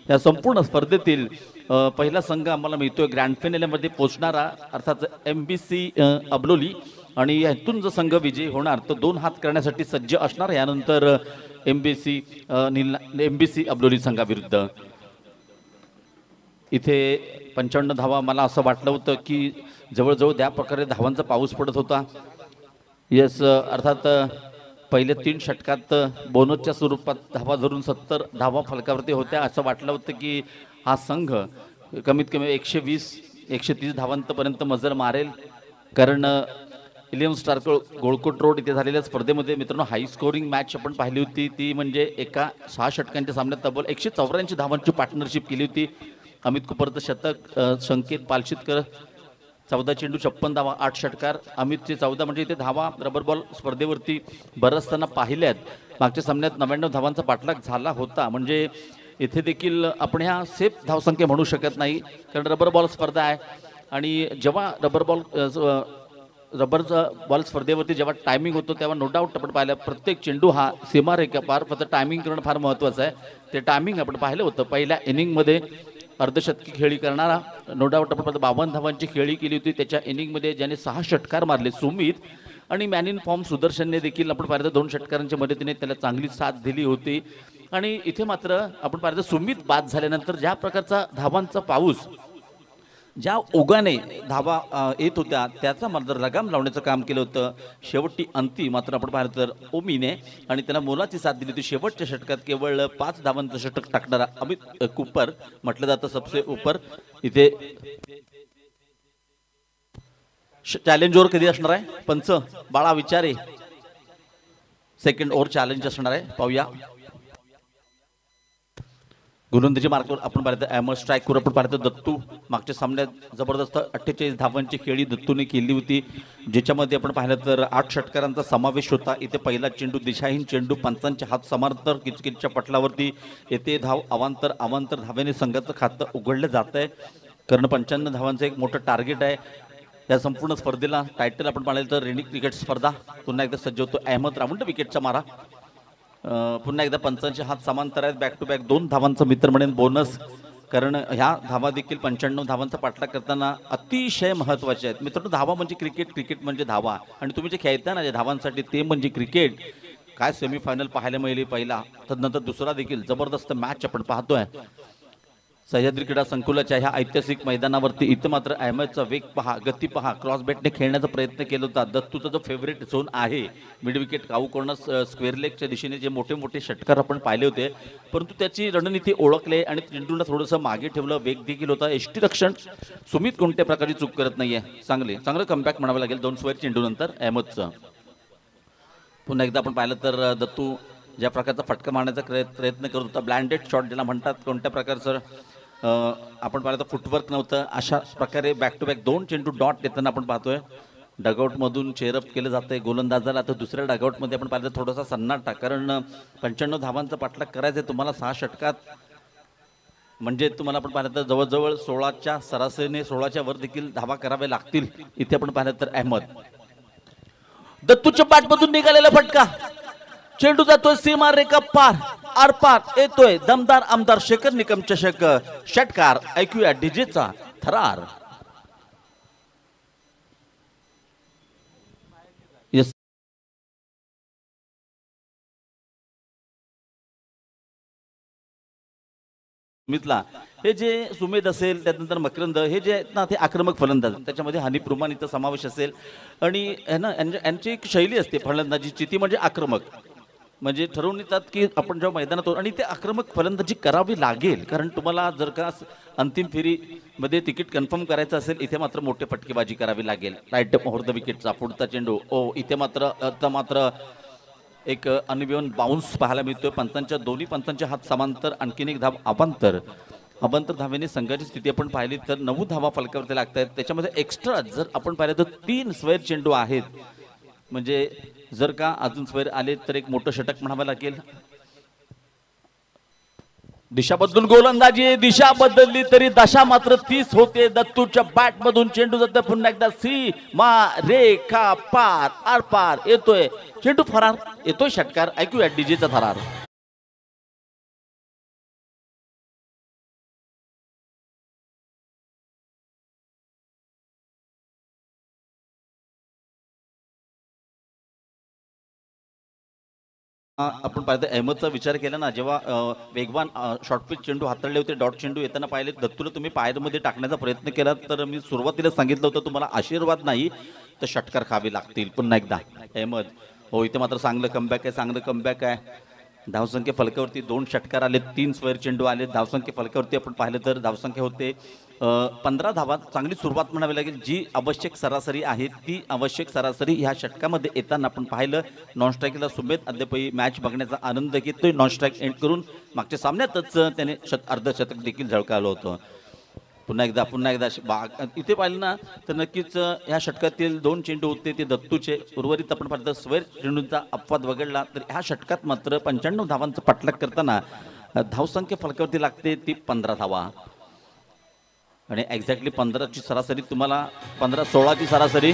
Speaker 4: या संपूर्ण स्पर्धेतील पहिला संघ आम्हाला मिळतोय ग्रँड फायनलमध्ये पोहोचणारा, अर्थात MBC अबलोली. आणि यातून जर संघ विजयी होणार तर 2 हात करण्यासाठी सज्ज असणार. यानंतर MBC अबलोली संघाविरुद्ध इथे 55 धावा. मला असं वाटलं होतं की जवळजवळ त्या प्रकारे धावांचा पाऊस पडत होता. यस, अर्थात पहिले 3 षटकात बोनसच्या स्वरूपात धावा धरून 70 धावा फलकावरती होत्या. असं वाटलं होतं की हा संघ कमीत कमी 120-130 धावांपर्यंत मजल मारेल, कारण इलियम स्टार गोळकोट रोड इथे झालेल्या स्पर्धेमध्ये मित्रांनो हाय स्कोरिंग मॅच आपण पाहिली होती. ती म्हणजे एका 6 षटकांच्या सामन्यात तब्बल 184 धावांची पार्टनरशिप केली होती. अमित कुपरचं शतक, संकेत पालशितकर 14 चेंडू 56 धावा 8 षटकार, अमितचे 14. म्हणजे इथे धावा रबर बॉल स्पर्धेवरती बरसताना पाहिल्यात. मागच्या सामन्यात 99 धावांचा पाठलाग झाला होता. म्हणजे इथे देखील आपण ह्या सेफ धावसंख्या म्हणू शकत नाही, कारण रबर बॉल स्पर्धा आहे. आणि जेव्हा रबर बॉल स्पर्धेवरती जेव्हा टायमिंग होतो तेव्हा नो डाऊट आपण पाहिलं प्रत्येक चेंडू हा सीमारेखा पार, फक्त टायमिंग करणं फार महत्त्वाचं आहे. ते टायमिंग आपण पाहिलं होतं. पहिल्या इनिंगमध्ये अर्धशतकी खेळी करणारा नो डाऊट आपण 52 धावांची खेळी केली होती. त्याच्या इनिंगमध्ये ज्याने 6 षटकार मारले सुमित, आणि मॅन इन फॉर्म सुदर्शनने देखील आपण पाहिलं 2 षटकारांच्या मदतीने त्याला चांगली साथ दिली होती. आणि इथे मात्र आपण पाहिलं सुमित बाद झाल्यानंतर ज्या प्रकारचा धावांचा पाऊस, ज्या ओघाने धावा येत होत्या त्याचा मात्र लगाम लावण्याचं काम केलं होतं. शेवटी अंती मात्र आपण पाहिलं तर ओमीने, आणि त्याला मोलाची साथ दिली होती. शेवटच्या षटकात केवळ 5 धावांचं षटक टाकणारा अमित कुपर म्हटलं जातं सबसे उपर. इथे चॅलेंज ओव्हर कधी असणार आहे पंच बाळा विचारे? सेकंड ओव्हर चॅलेंज असणार आहे, पाहूया. गोलंदाजी मार्कवर आपण पाहिलं अहमद स्ट्राईकवर आपण पाहिलं दत्तू. मागच्या सामन्यात जबरदस्त 48 धावांची खेळी दत्तूने केली होती, ज्याच्यामध्ये आपण पाहिलं तर 8 षटकारांचा समावेश होता. इथे पहिला चेंडू दिशाहीन चेंडू, पंचांचे हात समांतर किचकिचच्या पटलावरती येते धाव. अवांतर धावेने संघाचं खातं उघडलं जात आहे, कारण 55 धावांचं एक मोठं टार्गेट आहे. या संपूर्ण स्पर्धेला टायटल आपण पाहिलं तर रेडी क्रिकेट स्पर्धा पुन्हा एकदा सज्ज होतो. अहमद रावंड विकेटचा मारा. पुन्हा एकदा पंचांचे हात समांतर आहेत. बॅक टू बॅक 2 धावांचं मित्र म्हणेन बोनस, कारण ह्या धावा देखील 95 धावांचा पाठलाग करताना अतिशय महत्त्वाच्या आहेत. मित्रांनो, धावा म्हणजे क्रिकेट म्हणजे धावा, आणि तुम्ही जे खेळता ना ज्या धावांसाठी ते म्हणजे क्रिकेट. काय सेमीफायनल पाहायला मिळाली पहिला, तदनंतर दुसरा देखील जबरदस्त मॅच आपण पाहतोय सह्याद्री क्रीडा संकुलाच्या ह्या ऐतिहासिक मैदानावरती. इथं मात्र अहमदचा वेग पहा, गती पहा, क्रॉस बॅटने खेळण्याचा प्रयत्न केला होता. दत्तूचा जो फेवरेट झोन आहे मिड विकेट काऊ कॉर्नर स्क्वेअर लेगच्या दिशेने जे मोठे मोठे षटकार आपण पाहिले होते, परंतु त्याची रणनीती ओळखले आणि चेंडूला थोडंसं मागे ठेवलं. वेग देखील होता. यष्टीरक्षण सुमित कोणत्या प्रकारची चूक करत नाहीये. चांगलं कमबॅक म्हणावं लागेल 2 स्क्वेअर चेंडूनंतर अहमदचं. पुन्हा एकदा आपण पाहिलं तर दत्तू ज्या प्रकारचा फटका मारण्याचा प्रयत्न करत होता, ब्लँडेड शॉट ज्याला म्हणतात, कोणत्या प्रकारचं आपण पाहिलं तर फुटवर्क नव्हतं. अशा प्रकारे बॅक टू बॅक 2 चेंडू डॉट देताना आपण पाहतोय. डगआउटमधून चेअरअप केलं जातंय गोलंदाजाला. तर दुसऱ्या डगआउटमध्ये आपण पाहिलं थोडासा सन्नाटा, कारण 95 धावांचा पाठलाग करायचा आहे तुम्हाला 6 षटकात. म्हणजे तुम्हाला आपण पाहिलं तर जवळजवळ 16च्या सरासरीने 16च्या वर देखील धावा कराव्या लागतील. इथे आपण पाहिलं तर अहमद दत्तूच्या बॅटमधून निघालेला फटका, चेंडू जातोय सीमा रेखा पार, आरपार येतोय दमदार आमदार शेखर निकम चषक षटकार. ऐकूया डीजेचा थरार. यस, मितला हे जे सुमेध असेल, त्यानंतर मकरंद, हे जे आहेत ना ते आक्रमक फलंदाज, त्याच्यामध्ये हनीफ रुमानीचा समावेश असेल. आणि यांची एक शैली असते फलंदाजीची, ती म्हणजे आक्रमक. म्हणजे ठरवून येतात की आपण जेव्हा मैदानात होतो आणि ते आक्रमक फलंदाजी करावी लागेल, कारण तुम्हाला जर का अंतिम फेरीमध्ये तिकीट कन्फर्म करायचं असेल, इथे मात्र मोठे फटकेबाजी करावी लागेल. राईट ओव्हर द विकेटचा पुढचा चेंडू, इथे मात्र एक अनबियॉन बाउन्स पाहायला मिळतोय. पंचांच्या दोन्ही पंचांचे हात समांतर, आणखीन एक धाव अबांतर धावेने संघाची स्थिती आपण पाहिली तर 9 धावा फलकावरती लागत आहेत. त्याच्यामध्ये एक्स्ट्रा जर आपण पाहिलं तर 3 स्क्वेअर चेंडू आहेत. म्हणजे जर का अजून स्क्वेअर आले तर एक मोठं षटक म्हणावं लागेल. दिशा बदलून गोलंदाजी, दिशा बदलली तरी दशा मात्र 30 होते. दत्तूच्या बॅट मधून चेंडू जातो पुन्हा एकदा सीमा रेखा पार आर पार येतोय चेंडू, फरार येतोय षटकार. ऐकूया डीजेचा थरार. आपण पाहिलं अहमदचा विचार केला ना, जेव्हा वेगवान शॉर्ट पिच चेंडू हाताळले होते, डॉट चेंडू येताना पाहिले, दत्तूला तुम्ही पायरमध्ये टाकण्याचा प्रयत्न केला तर मी सुरुवातीला सांगितलं होतं तुम्हाला आशीर्वाद नाही तर षटकार खावे लागतील. पुन्हा एकदा अहमद, हो इथे मात्र चांगलं कमबॅक आहे, चांगलं कमबॅक आहे. धावसंख्या फलकावरती 2 षटकार आले, 3 स्क्वेअर चेंडू आले. धावसंख्या फलकावरती आपण पाहिलं तर धावसंख्या होते 15 धावा. चांगली सुरुवात म्हणावी लागेल. जी आवश्यक सरासरी आहे ती आवश्यक सरासरी ह्या षटकामध्ये येताना आपण पाहिलं. नॉन स्ट्राईकला सुमेध अद्यापही मॅच बघण्याचा आनंद घेतोय. नॉन स्ट्राईक एंड करून मागच्या सामन्यातच त्याने अर्धशतक देखील झळकावलं होतं. पुन्हा एकदा इथे पाहिलं ना तर नक्कीच ह्या षटकातील 2 चेंडू होते ते दत्तूचे. उर्वरित आपण पाहिलं स्क्वेअर चेंडूंचा अपवाद वगळला तर ह्या षटकात मात्र 95 धावांचा पाठलाग करताना धावसंख्या फलकावरती लागते ती 15 धावा. आणि एक्झॅक्टली 15ची सरासरी तुम्हाला 15-16ची सरासरी.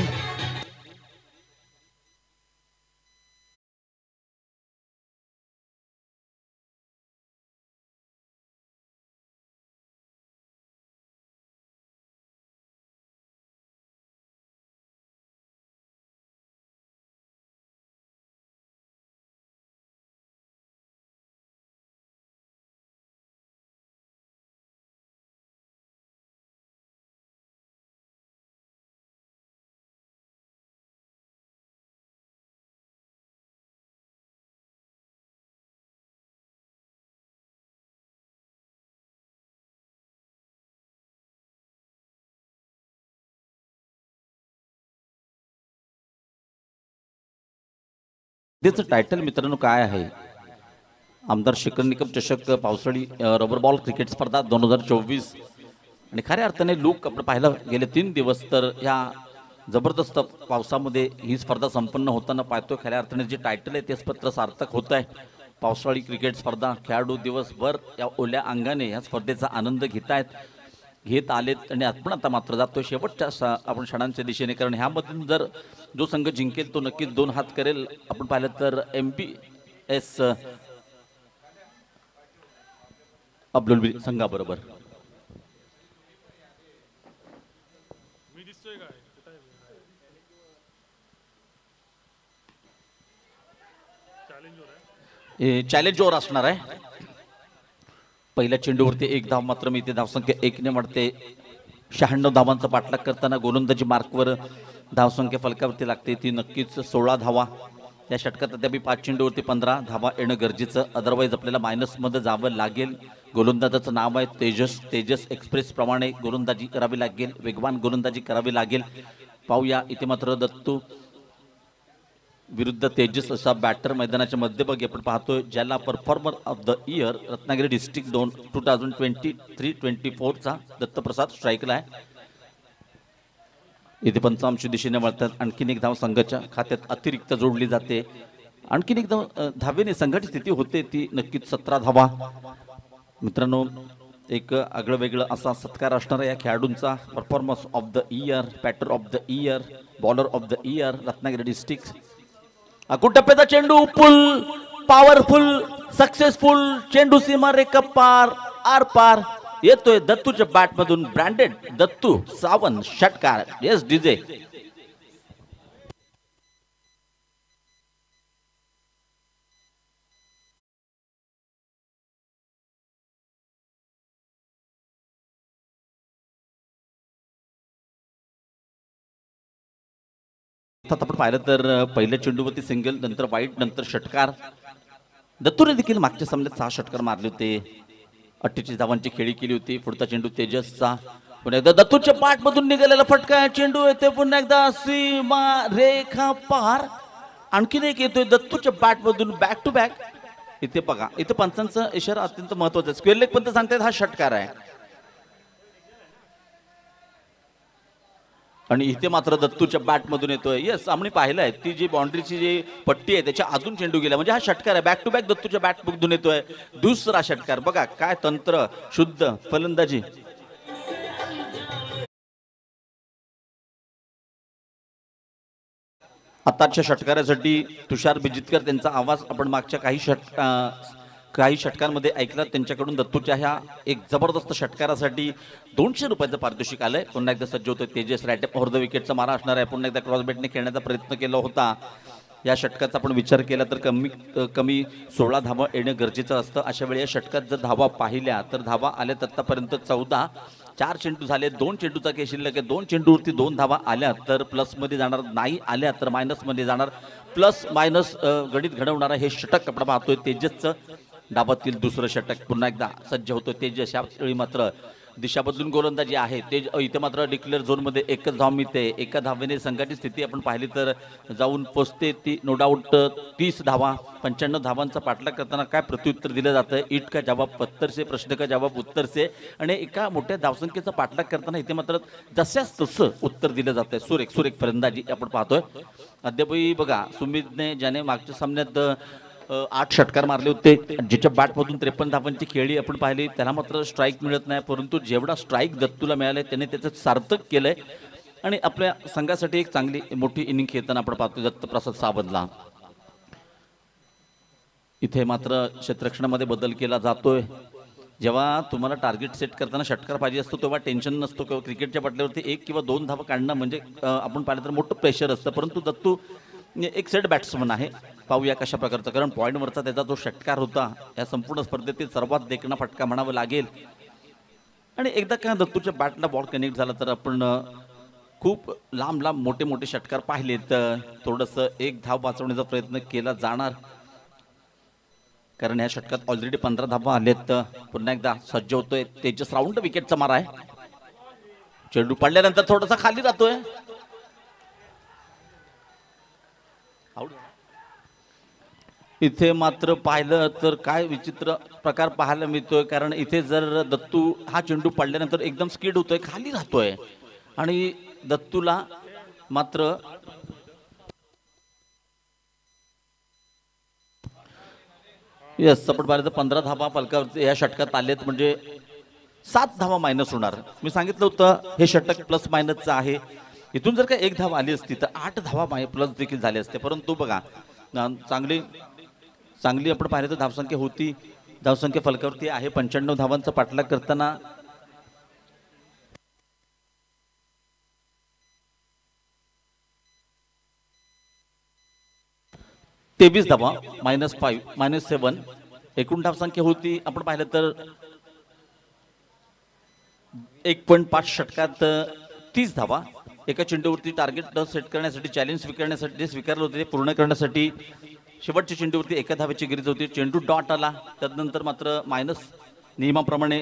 Speaker 4: त्याचं टायटल मित्रांनो काय आहे? आमदार शिखर निकम चषक पावसाळी रबर बॉल क्रिकेट स्पर्धा 2024. आणि खऱ्या अर्थाने लोक आपण पाहायला गेले 3 दिवस तर या जबरदस्त पावसामध्ये ही स्पर्धा संपन्न होताना पाहतोय. खऱ्या अर्थाने जे टायटल आहे तेच पत्र सार्थक होत आहे. पावसाळी क्रिकेट स्पर्धा खेळाडू दिवसभर या ओल्या अंगाने या स्पर्धेचा आनंद घेत आलेत. आणि आपण आता मात्र जातोय शेवटच्या आपण क्षणांच्या दिशेने, कारण ह्यामधून जर जो संघ जिंकेल तो नक्कीच 2 हात करेल. आपण पाहिलं तर MPS अब्दुल संघाबरोबर. चॅलेंज ओव्हर असणार आहे. पहिल्या चेंडूवरती 1 धाव मात्र मी इथे धावसंख्या 1 ने वाढते. 96 धावांचा पाठलाग करताना गोलंदाजी मार्कवर धावसंख्या फलकावरती लागते ती नक्कीच 16 धावा. या षटकात अद्याप 5 चेंडूवरती 15 धावा येणं गरजेचं, अदरवाईज आपल्याला मायनसमध्ये जावं लागेल. गोलंदाजाचं नाव आहे तेजस एक्सप्रेस प्रमाणे गोलंदाजी करावी लागेल, वेगवान गोलंदाजी करावी लागेल. पाहूया इथे मात्र दत्तू विरुद्ध तेजस असा बॅटर मैदानाच्या मध्यभागी आपण पाहतोय, ज्याला performer of the year Ratnagiri district 2023-24 Dattaprasad स्ट्राईकला आहे. इथे पंच आमच्या दिशेने वळतात. आणखीन एक धाव संघाच्या खात्यात अतिरिक्त जोडली जाते. आणखीन एक धाव धावेने संघाची स्थिती होते ती नक्कीच 17 धावा. मित्रांनो एक आगळं वेगळं असा सत्कार असणार या खेळाडूंचा. Performance of the year, batter of the year, bowler of the year Ratnagiri district. टप्प्याचा चेंडू फुल पॉवरफुल सक्सेसफुल चेंडू सीमा रेखा पार आर पार येतोय दत्तूच्या बॅट मधून. ब्रँडेड दत्तू सावंत षटकार. Yes DJ. आपण पाहिलं तर पहिल्या चेंडूवरती सिंगल, नंतर वाईट, नंतर षटकार. दत्तूने देखील मागच्या सामन्यात 6 षटकार मारले होते. 48 धावांची खेळी केली होती. पुढचा चेंडू तेजसचा. पुन्हा एकदा दत्तूच्या पाठ मधून निघालेला फटका चेंडू येते पुन्हा एकदा सीमा रेखा पार. आणखीन एक येतोय दत्तूच्या बॅट मधून बॅक टू बॅक. इथे बघा, इथे पंचांचा इशारा अत्यंत महत्वाचा आहे. स्क्वेअर लेग पंत सांगतात हा षटकार आहे. आणि इथे मात्र दत्तूच्या बॅट मधून येतोय. येस, आम्ही पाहिलंय ती जी बाउंड्रीची जी पट्टी आहे त्याच्या आतून चेंडू गेला, म्हणजे हा षटकार आहे. बॅक टू बॅक दत्तूच्या बॅट मधून येतोय दुसरा षटकार. बघा काय तंत्र, शुद्ध फलंदाजी. आताच्या षटकारासाठी तुषार बिजितकर त्यांचा आवाज आपण मागच्या काही षटकांमध्ये ऐकला. त्यांच्याकडून दत्तूच्या ह्या एक जबरदस्त षटकारासाठी 200 रुपयाचं पारितोषिक आलंय. पुन्हा एकदा सज्ज होतोय तेजस रायटे. ओव्हर द विकेटचा मारा असणार आहे. पुन्हा एकदा क्रॉसबेटने खेळण्याचा प्रयत्न केला होता. या षटकाचा आपण विचार केला तर कमी 16 धावा येणं गरजेचं असतं. अशा वेळी या षटकात जर धावा पाहिल्या तर धावा आल्यात आतापर्यंत 14. 4 चेंडू झाले, 2 चेंडूचा केस शिल्लक आहे. 2 चेंडूवरती 2 धावा आल्या तर प्लसमध्ये जाणार, नाही आल्या तर मायनसमध्ये जाणार. प्लस मायनस गणित घडवणारा हे षटक आपण पाहतोय तेजसचं. डाबातील दुसरं षटक. पुन्हा एकदा सज्ज होतो तेजस. यावेळी मात्र दिशा बदलून गोलंदाजी आहे. तेज इथे मात्र डिक्लेअर झोनमध्ये एकच धाव मिळते. एका धावेने संघाची स्थिती आपण पाहिली तर जाऊन पोचते ती नो डाऊट 30 धावा. 95 धावांचा पाठलाग करताना काय प्रत्युत्तर दिलं जातं? ईट का जवाब पत्तर से, प्रश्न का जवाब उत्तर से. आणि एका मोठ्या धावसंख्येचा पाठलाग करताना इथे मात्र जशाच तसं उत्तर दिलं जातंय. सुरेख फलंदाजी आपण पाहतोय. अद्यापही बघा सुमितने, ज्याने मागच्या सामन्यात 8 षटकार मारले होते, ज्याच्या बॅटमधून 53 धावांची खेळी आपण पाहिली, त्याला मात्र स्ट्राईक मिळत नाही. परंतु जेवढा स्ट्राईक दत्तूला मिळालाय त्याने त्याचं सार्थक केलंय आणि आपल्या संघासाठी एक चांगली मोठी इनिंग खेळताना आपण पाहतो दत्तप्रसाद सावंतला. इथे मात्र क्षेत्ररक्षणामध्ये बदल केला जातोय. जेव्हा तुम्हाला टार्गेट सेट करताना षटकार पाहिजे असतो तेव्हा टेन्शन नसतो. किंवा क्रिकेटच्या पटल्यावरती 1 किंवा 2 धावा काढणं म्हणजे आपण पाहिलं तर मोठं प्रेशर असतं. परंतु दत्तू एक सेट बॅट्समन आहे. पाहूया कशा प्रकारचा, कारण पॉईंटवरचा त्याचा जो षटकार होता या संपूर्ण स्पर्धेतील सर्वात देखणा फटका म्हणावा लागेल. आणि एकदा का दत्तूच्या बॅटला बॉल कनेक्ट झाला तर आपण खूप लांब मोठे षटकार पाहिले तर थोडंसं एक धाव वाचवण्याचा प्रयत्न केला जाणार, कारण या षटकात ऑलरेडी 15 धावा आलेत. पुन्हा एकदा सज्ज होतोय तेजस. राऊंड विकेटचा मारा आहे. चेंडू पडल्यानंतर थोडासा खाली राहतोय. इथे मात्र पाहिलं तर काय विचित्र प्रकार पाहायला मिळतोय, कारण इथे जर दत्तू हा चेंडू पडल्यानंतर एकदम स्किड होतोय, खाली राहतोय आणि दत्तूला मात्र आपण पाहिलं तर 15 धावा फलकावरती या षटकात आलेत, म्हणजे 7 धावा मायनस होणार. मी सांगितलं होतं हे षटक प्लस मायनसचं आहे. इथून जर का 1 धाव आली असती तर 8 धावा प्लस देखील झाले असते. परंतु बघा चांगली आपण पाहिलं तर धावसंख्या होती. धावसंख्या फलकावरती आहे. 95 धावांचा पाठलाग करताना -23 धावा, -5, -7 एकूण धावसंख्या होती. आपण पाहिलं तर 1.5 षटकात 30 धावा. एका चेंडूवरती टार्गेट सेट करण्यासाठी, चॅलेंज स्वीकारण्यासाठी जे स्वीकारलं होते ते पूर्ण करण्यासाठी शेवटच्या चेंडूवरती एका धावेची गरज होती. चेंडू डॉट आला, त्यानंतर मात्र मायनस नियमाप्रमाणे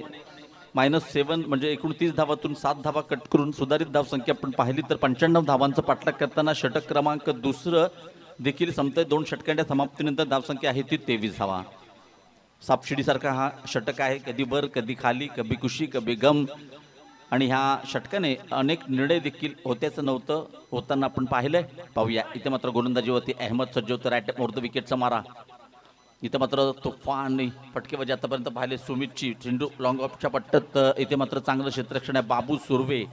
Speaker 4: -7 म्हणजे एकूण 30 धावातून 7 धावा कट करून सुधारित धावसंख्या आपण पाहिली तर 95 धावांचा पाठलाग करताना षटक क्रमांक दुसरं देखील संपतंय. 2 षटकांच्या समाप्तीनंतर धावसंख्या आहे ती 23 धावा. सापशिडीसारखा हा षटक आहे. कधी वर कधी खाली, कभी खुशी कभी गम. आणि ह्या षटकाने अनेक निर्णय देखील होत्याचं नव्हतं होताना आपण पाहिलंय. पाहूया इथे मात्र गोलंदाजीवरती अहमद सज्ज होतं. राईट मोर द विकेटचा मारा. इथे मात्र तुफान फटकेबाजी आतापर्यंत पाहिले. सुमितची चेंडू लॉंग ऑफच्या पट्ट्यात. इथे मात्र चांगलं क्षेत्ररक्षण आहे. बाबू सुर्वे.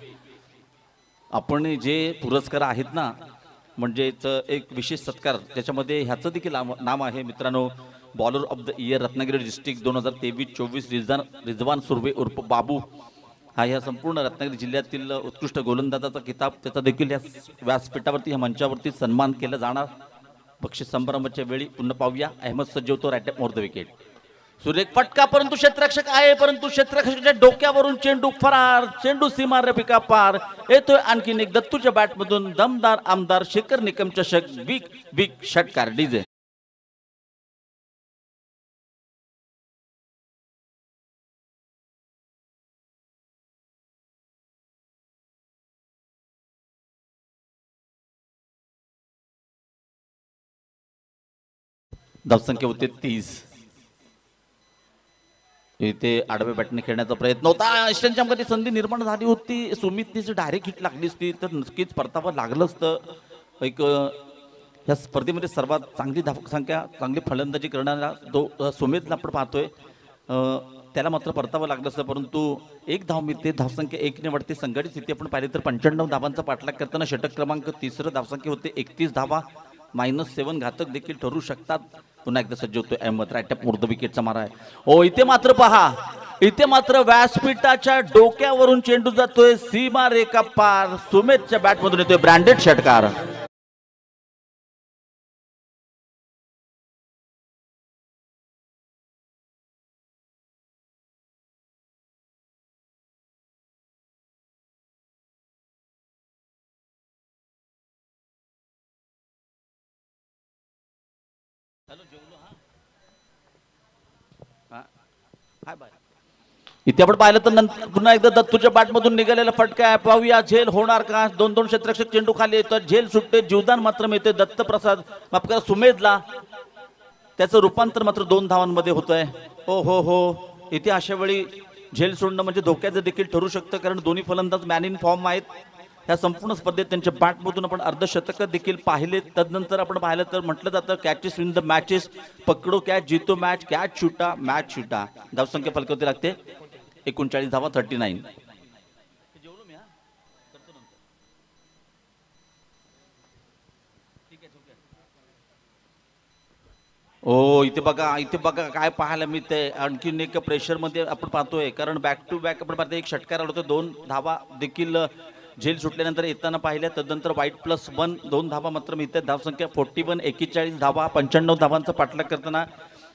Speaker 4: आपण जे पुरस्कार आहेत ना, म्हणजेच एक विशेष सत्कार, त्याच्यामध्ये ह्याचं देखील नाव आहे मित्रांनो. Bowler of the year Ratnagiri district 2023-24 Rizwan Surve उर्फ बाबू. हा ह्या संपूर्ण रत्नागिरी जिल्ह्यातील उत्कृष्ट गोलंदाजाचा किताब. त्याचा देखील या व्यासपीठावरती, ह्या मंचावरती सन्मान केला जाणार बक्षीस समारंभाच्या वेळी. पुन्हा पाहूया अहमद सज्ज होतो. Right more the wicket. सुरेख फटका, परंतु क्षेत्ररक्षक आहे, परंतु क्षेत्ररक्षकाच्या डोक्यावरून चेंडू फरार. चेंडू सीमा रपिका पार. येतोय आणखीन एक दत्तूच्या बॅटमधून दमदार आमदार शेखर निकम चषक बिग षटकार. डीजे धावसंख्या होते 30. इथे आडव्या बॅटने खेळण्याचा प्रयत्न होता. मध्ये संधी निर्माण झाली होती. सुमितने जर डायरेक्ट हिट लागली असती तर नक्कीच परतावं लागलं असतं. एक या स्पर्धेमध्ये सर्वात चांगली धावसंख्या चांगली फलंदाजी करणारा तो सुमितला आपण पाहतोय. त्याला मात्र परतावं लागलं असतं, परंतु एक धाव मिळते. धावसंख्या 1 ने वाढते. संघटित स्थिती आपण पाहिली तर 95 धावांचा पाठलाग करताना षटक क्रमांक 3 धावसंख्या होते. 31 धावा -7 घातक देखील ठरू शकतात. पुन्हा एकदा सज्ज होतोय अहमद. राईट अप मुर्द विकेटचा मारा आहे. हो इथे मात्र पहा, इथे मात्र व्यासपीठाच्या डोक्यावरून चेंडू जातोय सीमा रेखा पार. सुमितच्या बॅटमधून येतोय ब्रँडेड षटकार. इथे आपण पाहिलं तर नंतर पुन्हा एकदा दत्तूच्या बॅटमधून निघालेला फटका आहे. पाहूया झेल होणार का. 2-2 क्षेत्ररक्षक चेंडू खाली येतो. झेल सुटते. जीवदान मात्र मिळते दत्तप्रसाद माफ करा सुमेधला. त्याचं रूपांतर मात्र 2 धावांमध्ये होतंय. हो हो हो इथे अशा वेळी झेल सोडणं म्हणजे धोक्याचं देखील ठरू शकतं, कारण दोन्ही फलंदाज मॅन इन फॉर्म आहेत. या संपूर्ण स्पर्धेत त्यांच्या बॅटमधून आपण अर्धशतक देखील पाहिले. तदनंतर आपण पाहिलं तर म्हटलं जातं कॅचेस विन द मॅचेस. पकडो कॅच जीतो मॅच. कॅच शूटा मॅच शूटा. धावसंख्या फलकावरती लागते 39 धावा 39. ओ इथे बघा काय पाहायला मिळते. आणखीन एक प्रेशर मध्ये आपण पाहतोय, कारण बॅक टू बॅक आपण पाहतोय. एक षटकार आला होता. 2 धावा देखील झेल सुटल्यानंतर येताना पाहिल्या. तदनंतर वाईट +1 2 धावा मात्र मिळतात. धावसंख्या 41 41 धावा 95 धावांचा पाठलाग करताना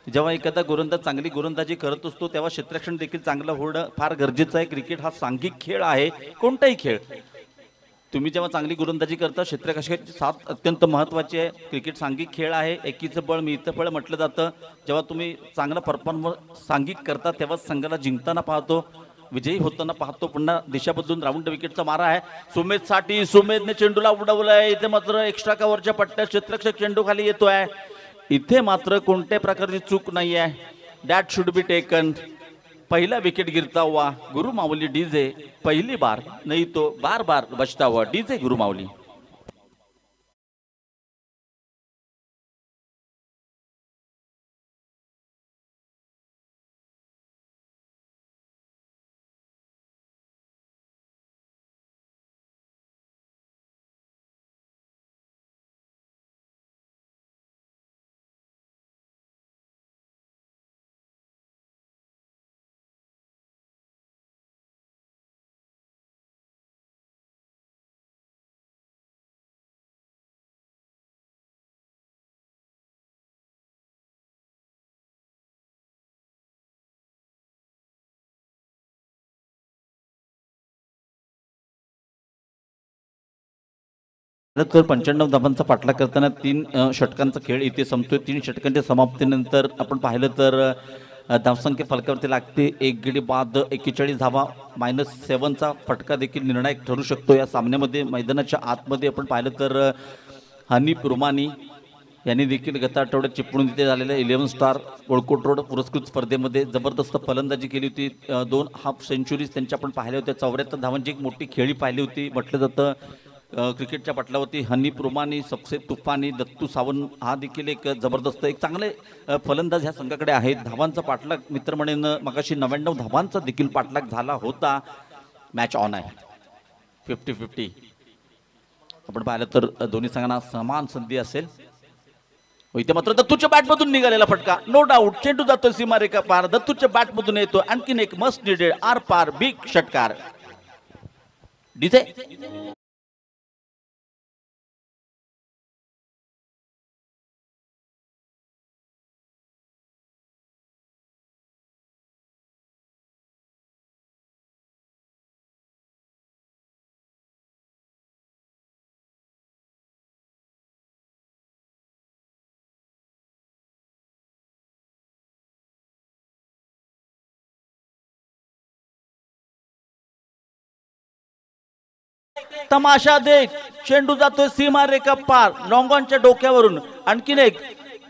Speaker 4: जेव्हा एखादा गोलंदाज चांगली गोलंदाजी करत असतो तेव्हा क्षेत्ररक्षण देखील चांगलं होणं फार गरजेचं आहे. क्रिकेट हा सांघिक खेळ आहे. कोणताही खेळ तुम्ही जेव्हा चांगली गोलंदाजी करता क्षेत्ररक्षकाची साथ अत्यंत महत्त्वाची आहे. क्रिकेट सांघिक खेळ आहे. एकीचं बळ मिळतं बळ म्हटलं जातं. जेव्हा तुम्ही चांगला परफॉर्मन्स सांघिक करता तेव्हा संघाला जिंकताना पाहतो, विजयी होताना पाहतो. पुन्हा दिशा बदलून राऊंड विकेटचा मारा आहे सुमेधसाठी. सुमेधने चेंडूला उडवलाय. इथे मात्र एक्स्ट्रा कव्हरच्या पट्ट्यात क्षेत्ररक्षक चेंडू खाली येतोय. इथे मात्र कोणत्या प्रकारची चूक नाही आहे. That should be taken. पहिला विकेट गिरता हुआ गुरु माऊली डीजे. पहली बार नहीं तो बार बार बचता हुआ डीजे गुरु माऊली. तर 95 धावांचा पाठलाग करताना 3 षटकांचा खेळ इथे संपतोय. 3 षटकांच्या समाप्तीनंतर आपण पाहिलं तर धावसंख्या फलकावरती लागते. 1 गडी बाद 41 धावा -7चा फटका देखील निर्णायक ठरू शकतो या सामन्यामध्ये. मैदानाच्या आतमध्ये आपण पाहिलं तर हनीफ रुमानी यांनी देखील गत आठवड्यात चिपळूण इथे झालेल्या 11 स्टार कोळकोट रोड पुरस्कृत स्पर्धेमध्ये जबरदस्त फलंदाजी केली होती. 2 हाफ सेंचुरीज त्यांच्या आपण पाहिल्या होत्या. 74 धावांची एक मोठी खेळी पाहिली होती. म्हटलं जातं क्रिकेटच्या पटलावरती हनीफ रुमानी, सबसे तुफानी, दत्तू सावंत हा देखील एक जबरदस्त एक चांगले फलंदाज ह्या संघाकडे आहेत. धावांचा पाठलाग मित्र म्हणेन मगाशी 99 धावांचा देखील पाठलाग झाला होता. मॅच ऑन आहे. 50-50 आपण पाहिलं तर दोन्ही संघांना समान संधी असेल. इथे मात्र दत्तूच्या बॅटमधून निघालेला फटका नो डाऊट. चेंडू जातो सीमारेखा पार. दत्तूच्या बॅटमधून येतो आणखीन एक मस्ट निडेड आर पार बिग षटकार. डीजे तमाशा देख. चेंडू जातोय सीमा रेखा पार. लॉंगॉनच्या डोक्यावरून आणखीन एक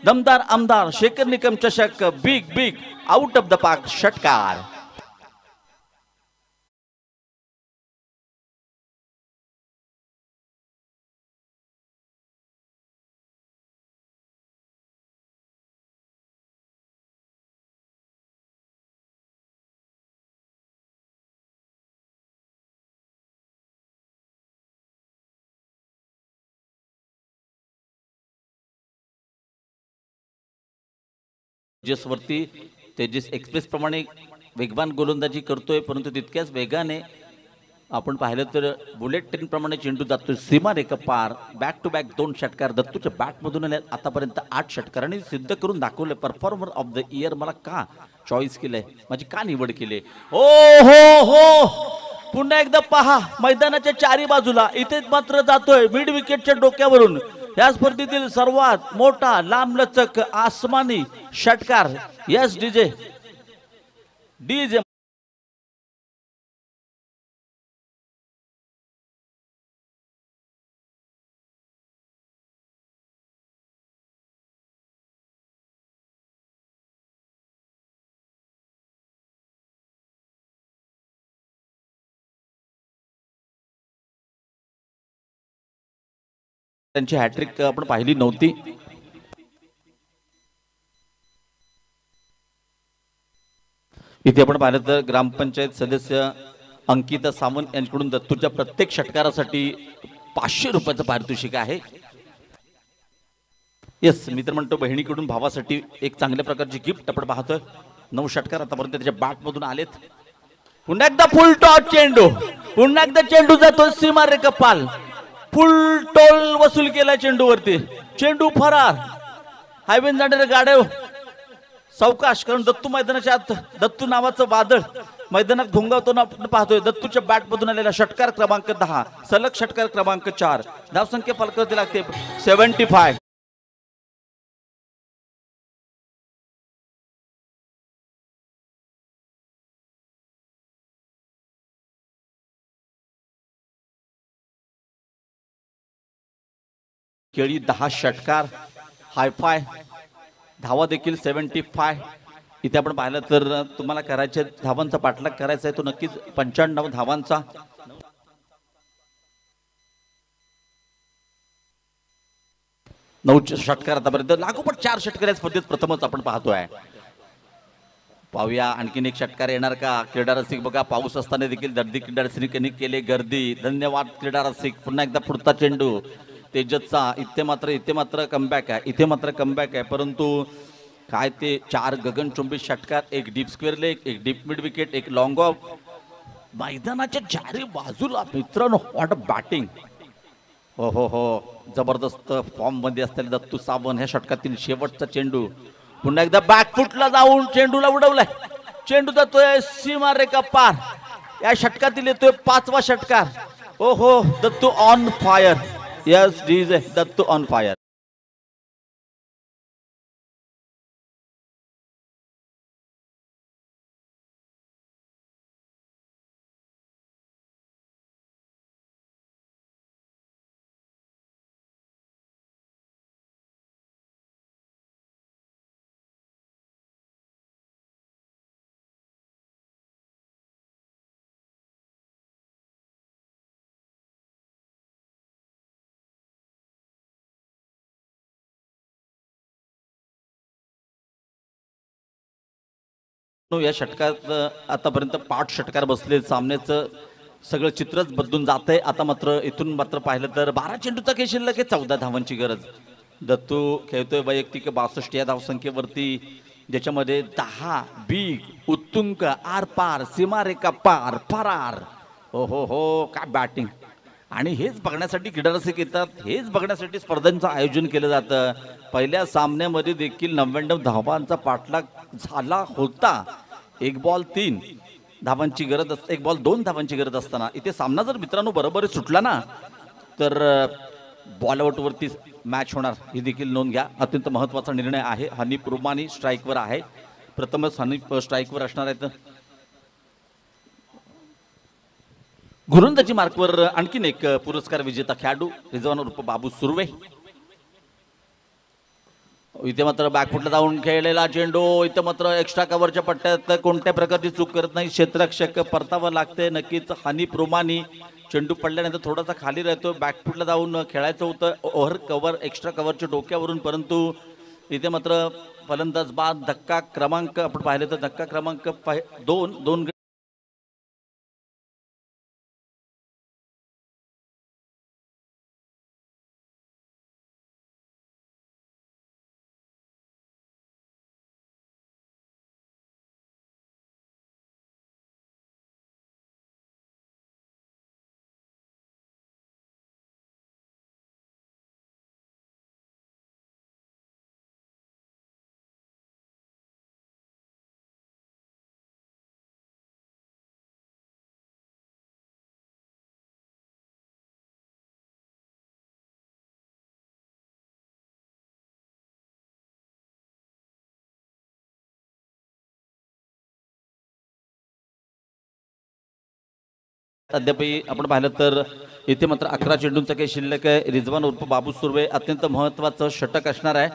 Speaker 4: दमदार आमदार शेखर निकम चषक big big out of the park षटकार. वरती तेजस एक्सप्रेस प्रमाणे वेगवान गोलंदाजी करतोय, परंतु तितक्याच वेगाने आपण पाहिलं तर बुलेट ट्रेन प्रमाणे चेंडू जातोय सीमारेखा पार. बॅक टू बॅक 2 षटकार दत्तूच्या बॅट मधून आले आतापर्यंत 8 षटकारांनी सिद्ध करून दाखवले. परफॉर्मर ऑफ द इयर मला का चॉईस केलंय, माझी का निवड केली. ओ हो हो, पुन्हा एकदा पहा मैदानाच्या चारी बाजूला इथे मात्र जातोय मिड विकेटच्या डोक्यावरून या स्पर्धेतील सर्वात मोठा लांबलचक आसमानी षटकार. यस डीजे डीजे त्यांची हॅट्रिक आपण पाहिली नव्हती. इथे आपण पाहिलं तर ग्रामपंचायत सदस्य अंकिता सावंत यांच्याकडून दत्तूच्या प्रत्येक षटकारासाठी 500 रुपयाचं पारितोषिक आहे. येस, मी तर म्हणतो बहिणीकडून भावासाठी एक चांगल्या प्रकारची गिफ्ट आपण पाहतोय. 9 षटकार आतापर्यंत त्याच्या बॅट मधून आलेत. पुन्हा एकदा फुल टॉस चेंडू, पुन्हा एकदा चेंडू जातो सीमारेखा पाल. फुल टोल वसूल केला चेंडूवरती, चेंडू फरार. हायवेन जाणारे गाड्या सावकाश, कारण दत्तू मैदानाच्या आत दत्तू नावाचं वादळ मैदानात घोंगावताना आपण पाहतोय. दत्तूच्या बॅट मधून आलेला षटकार क्रमांक 10, सलग षटकार क्रमांक 4. धावसंख्या फलकावरती लागते 75. केळी 10 षटकार, हायफाय धावा देखील 75. इथे आपण पाहिलं तर तुम्हाला करायचे धावांचा पाठलाग करायचा आहे तो नक्कीच 95 धावांचा. नऊ षटकार आतापर्यंत, लागोपाठ 4 षटकार या स्पर्धेत प्रथमच आपण पाहतोय. पाहूया आणखीन एक षटकार येणार का. क्रीडा रसिक बघा, पाऊस असताना देखील दर्दी क्रीडा रसिकांनी केले गर्दी. धन्यवाद क्रीडा रसिक. पुन्हा एकदा पुढचा चेंडू तेजसचा. इथे मात्र कमबॅक आहे, इथे मात्र कमबॅक आहे, परंतु काय ते 4 गगनचुंबी षटकार, एक डीप स्क्वेअर लेग, एक डीप मिड विकेट, एक लॉंग ऑफ. मैदानाच्या चारी बाजूला मित्रांनो व्हॉट अ बॅटिंग. हो हो हो, जबरदस्त फॉर्म मध्ये असलेले दत्तू सावंत. ह्या षटकातील शेवटचा चेंडू पुन्हा एकदा बॅकफुटला जाऊन चेंडूला उडवलाय. चेंडू जातोय सीमारेखा पार. या षटकातील येतोय 5वा षटकार. ओ हो, Dattu on fire. Yes DJ, Dattu on fire. या षटकात आतापर्यंत 5 षटकार बसले. सामन्याचं सगळं चित्रच बदलून जातंय. आता मात्र इथून मात्र पाहिलं तर 12 चेंडूचा खेळ शिल्लक आहे, 14 धावांची गरज. दत्तू खेळतोय वैयक्तिक 62 या धावसंख्येवरती, ज्याच्यामध्ये 10 बिग उत्तुंग आर पार सीमारेखा पार फरार. हो हो हो, काय बॅटिंग. आणि हेच बघण्यासाठी क्रीडारसिक येतात, हेच बघण्यासाठी स्पर्धांचं आयोजन केलं जातं. पहिल्या सामन्यामध्ये देखील 99 धावांचा पाठलाग झाला होता. 1 बॉल 3 धावांची गरज असते, 1 बॉल 2 धावांची गरज असताना इथे सामना जर मित्रांनो बरोबर सुटला ना तर बॉलआउट वरती मॅच होणार. ही देखील नोंद घ्या, अत्यंत महत्त्वाचा निर्णय आहे. हनीफ रुमानी स्ट्राईकवर आहे, प्रथमच हनीफ स्ट्राईकवर असणार आहेत. गोलंदाजी मार्कवर आणखीन एक पुरस्कार विजेता खेळाडू रिजवान उर्फ बाबू सुर्वे. इथे मात्र बॅकफुटला जाऊन खेळलेला चेंडू, इथे मात्र एक्स्ट्रा कव्हरच्या पट्ट्यात कोणत्या प्रकारची चूक करत नाही क्षेत्ररक्षक, परतावं लागते नक्कीच. हनीफ रोमानी चेंडू पडल्यानंतर थोडासा खाली राहतो, बॅकफुटला जाऊन खेळायचं होतं ओव्हर कव्हर एक्स्ट्रा कव्हरच्या डोक्यावरून, परंतु इथे मात्र फलंदाज बाद. धक्का क्रमांक आपण पाहिलं तर धक्का क्रमांक 2 अद्यापही आपण पाहिलं तर इथे मात्र 11 चेंडूंचा काही शिल्लक आहे. रिजवान उर्फ बाबू सुर्वे अत्यंत महत्वाचं षटक असणार आहे.